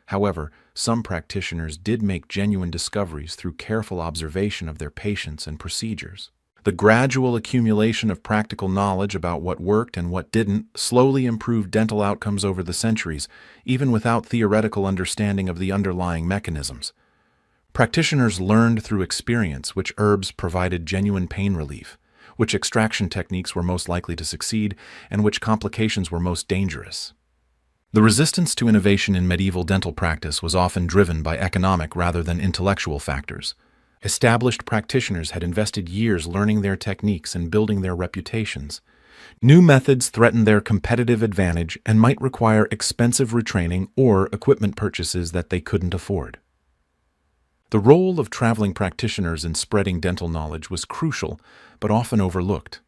However, some practitioners did make genuine discoveries through careful observation of their patients and procedures. The gradual accumulation of practical knowledge about what worked and what didn't slowly improved dental outcomes over the centuries, even without theoretical understanding of the underlying mechanisms. Practitioners learned through experience which herbs provided genuine pain relief, which extraction techniques were most likely to succeed, and which complications were most dangerous. The resistance to innovation in medieval dental practice was often driven by economic rather than intellectual factors. Established practitioners had invested years learning their techniques and building their reputations. New methods threatened their competitive advantage and might require expensive retraining or equipment purchases that they couldn't afford. The role of traveling practitioners in spreading dental knowledge was crucial, but often overlooked.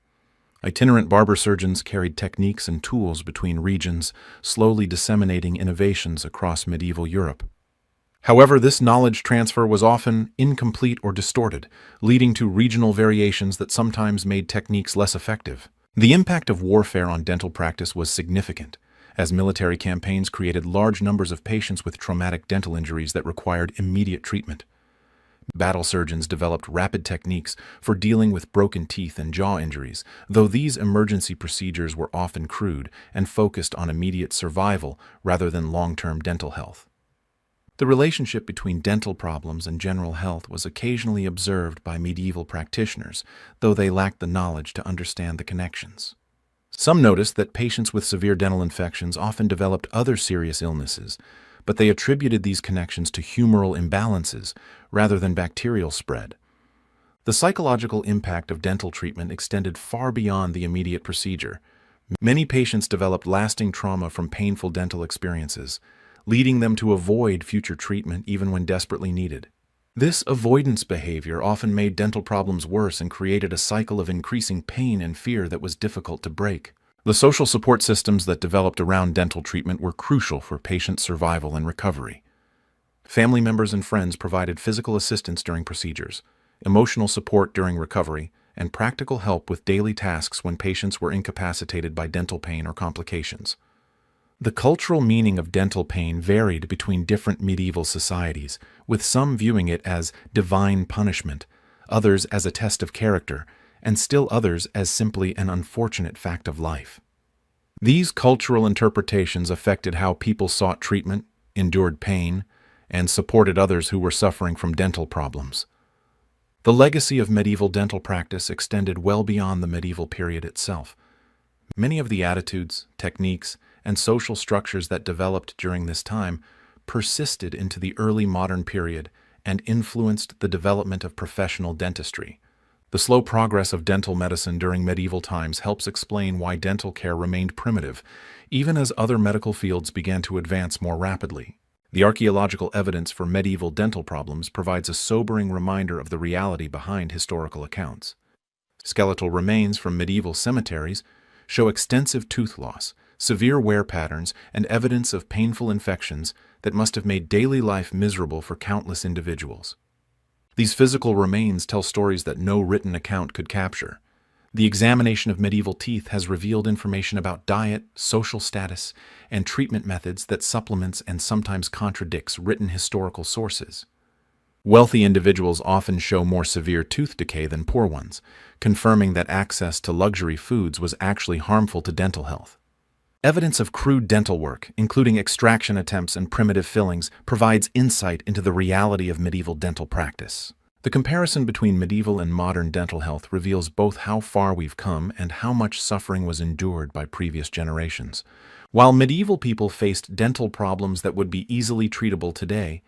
Itinerant barber surgeons carried techniques and tools between regions, slowly disseminating innovations across medieval Europe. However, this knowledge transfer was often incomplete or distorted, leading to regional variations that sometimes made techniques less effective. The impact of warfare on dental practice was significant, as military campaigns created large numbers of patients with traumatic dental injuries that required immediate treatment. Battle surgeons developed rapid techniques for dealing with broken teeth and jaw injuries, though these emergency procedures were often crude and focused on immediate survival rather than long-term dental health. The relationship between dental problems and general health was occasionally observed by medieval practitioners, though they lacked the knowledge to understand the connections. Some noticed that patients with severe dental infections often developed other serious illnesses, but they attributed these connections to humoral imbalances rather than bacterial spread. The psychological impact of dental treatment extended far beyond the immediate procedure. Many patients developed lasting trauma from painful dental experiences, leading them to avoid future treatment even when desperately needed. This avoidance behavior often made dental problems worse and created a cycle of increasing pain and fear that was difficult to break. The social support systems that developed around dental treatment were crucial for patient survival and recovery. Family members and friends provided physical assistance during procedures, emotional support during recovery, and practical help with daily tasks when patients were incapacitated by dental pain or complications. The cultural meaning of dental pain varied between different medieval societies, with some viewing it as divine punishment, others as a test of character, and still others as simply an unfortunate fact of life. These cultural interpretations affected how people sought treatment, endured pain, and supported others who were suffering from dental problems. The legacy of medieval dental practice extended well beyond the medieval period itself. Many of the attitudes, techniques, and social structures that developed during this time persisted into the early modern period and influenced the development of professional dentistry. The slow progress of dental medicine during medieval times helps explain why dental care remained primitive, even as other medical fields began to advance more rapidly. The archaeological evidence for medieval dental problems provides a sobering reminder of the reality behind historical accounts. Skeletal remains from medieval cemeteries show extensive tooth loss, severe wear patterns, and evidence of painful infections that must have made daily life miserable for countless individuals. These physical remains tell stories that no written account could capture. The examination of medieval teeth has revealed information about diet, social status, and treatment methods that supplements and sometimes contradicts written historical sources. Wealthy individuals often show more severe tooth decay than poor ones, confirming that access to luxury foods was actually harmful to dental health. Evidence of crude dental work, including extraction attempts and primitive fillings, provides insight into the reality of medieval dental practice. The comparison between medieval and modern dental health reveals both how far we've come and how much suffering was endured by previous generations. While medieval people faced dental problems that would be easily treatable today,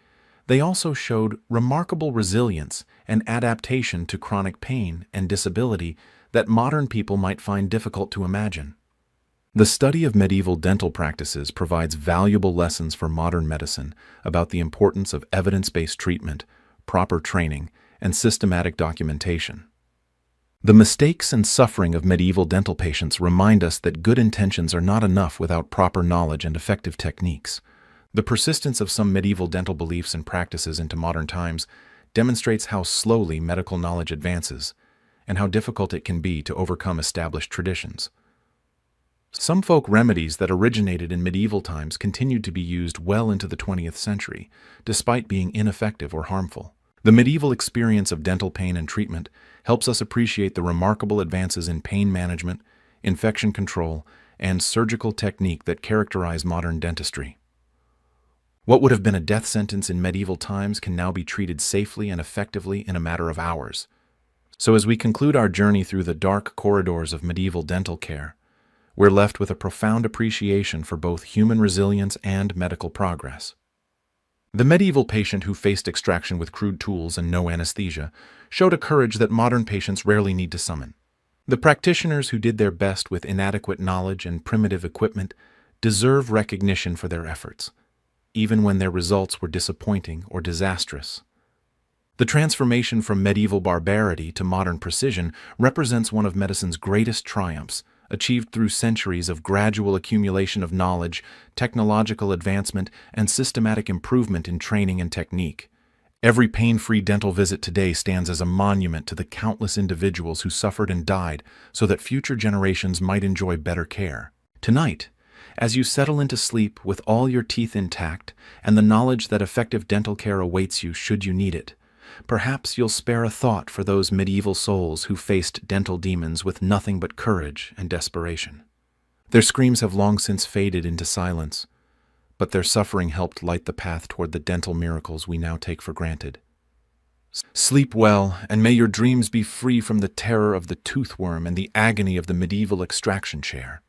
they also showed remarkable resilience and adaptation to chronic pain and disability that modern people might find difficult to imagine. The study of medieval dental practices provides valuable lessons for modern medicine about the importance of evidence-based treatment, proper training, and systematic documentation. The mistakes and suffering of medieval dental patients remind us that good intentions are not enough without proper knowledge and effective techniques. The persistence of some medieval dental beliefs and practices into modern times demonstrates how slowly medical knowledge advances and how difficult it can be to overcome established traditions. Some folk remedies that originated in medieval times continued to be used well into the 20th century, despite being ineffective or harmful. The medieval experience of dental pain and treatment helps us appreciate the remarkable advances in pain management, infection control, and surgical technique that characterize modern dentistry. What would have been a death sentence in medieval times can now be treated safely and effectively in a matter of hours. So as we conclude our journey through the dark corridors of medieval dental care, we're left with a profound appreciation for both human resilience and medical progress. The medieval patient who faced extraction with crude tools and no anesthesia showed a courage that modern patients rarely need to summon. The practitioners who did their best with inadequate knowledge and primitive equipment deserve recognition for their efforts, even when their results were disappointing or disastrous. The transformation from medieval barbarity to modern precision represents one of medicine's greatest triumphs, achieved through centuries of gradual accumulation of knowledge, technological advancement, and systematic improvement in training and technique. Every pain-free dental visit today stands as a monument to the countless individuals who suffered and died so that future generations might enjoy better care. Tonight, as you settle into sleep with all your teeth intact and the knowledge that effective dental care awaits you should you need it, perhaps you'll spare a thought for those medieval souls who faced dental demons with nothing but courage and desperation. Their screams have long since faded into silence, but their suffering helped light the path toward the dental miracles we now take for granted. Sleep well, and may your dreams be free from the terror of the toothworm and the agony of the medieval extraction chair.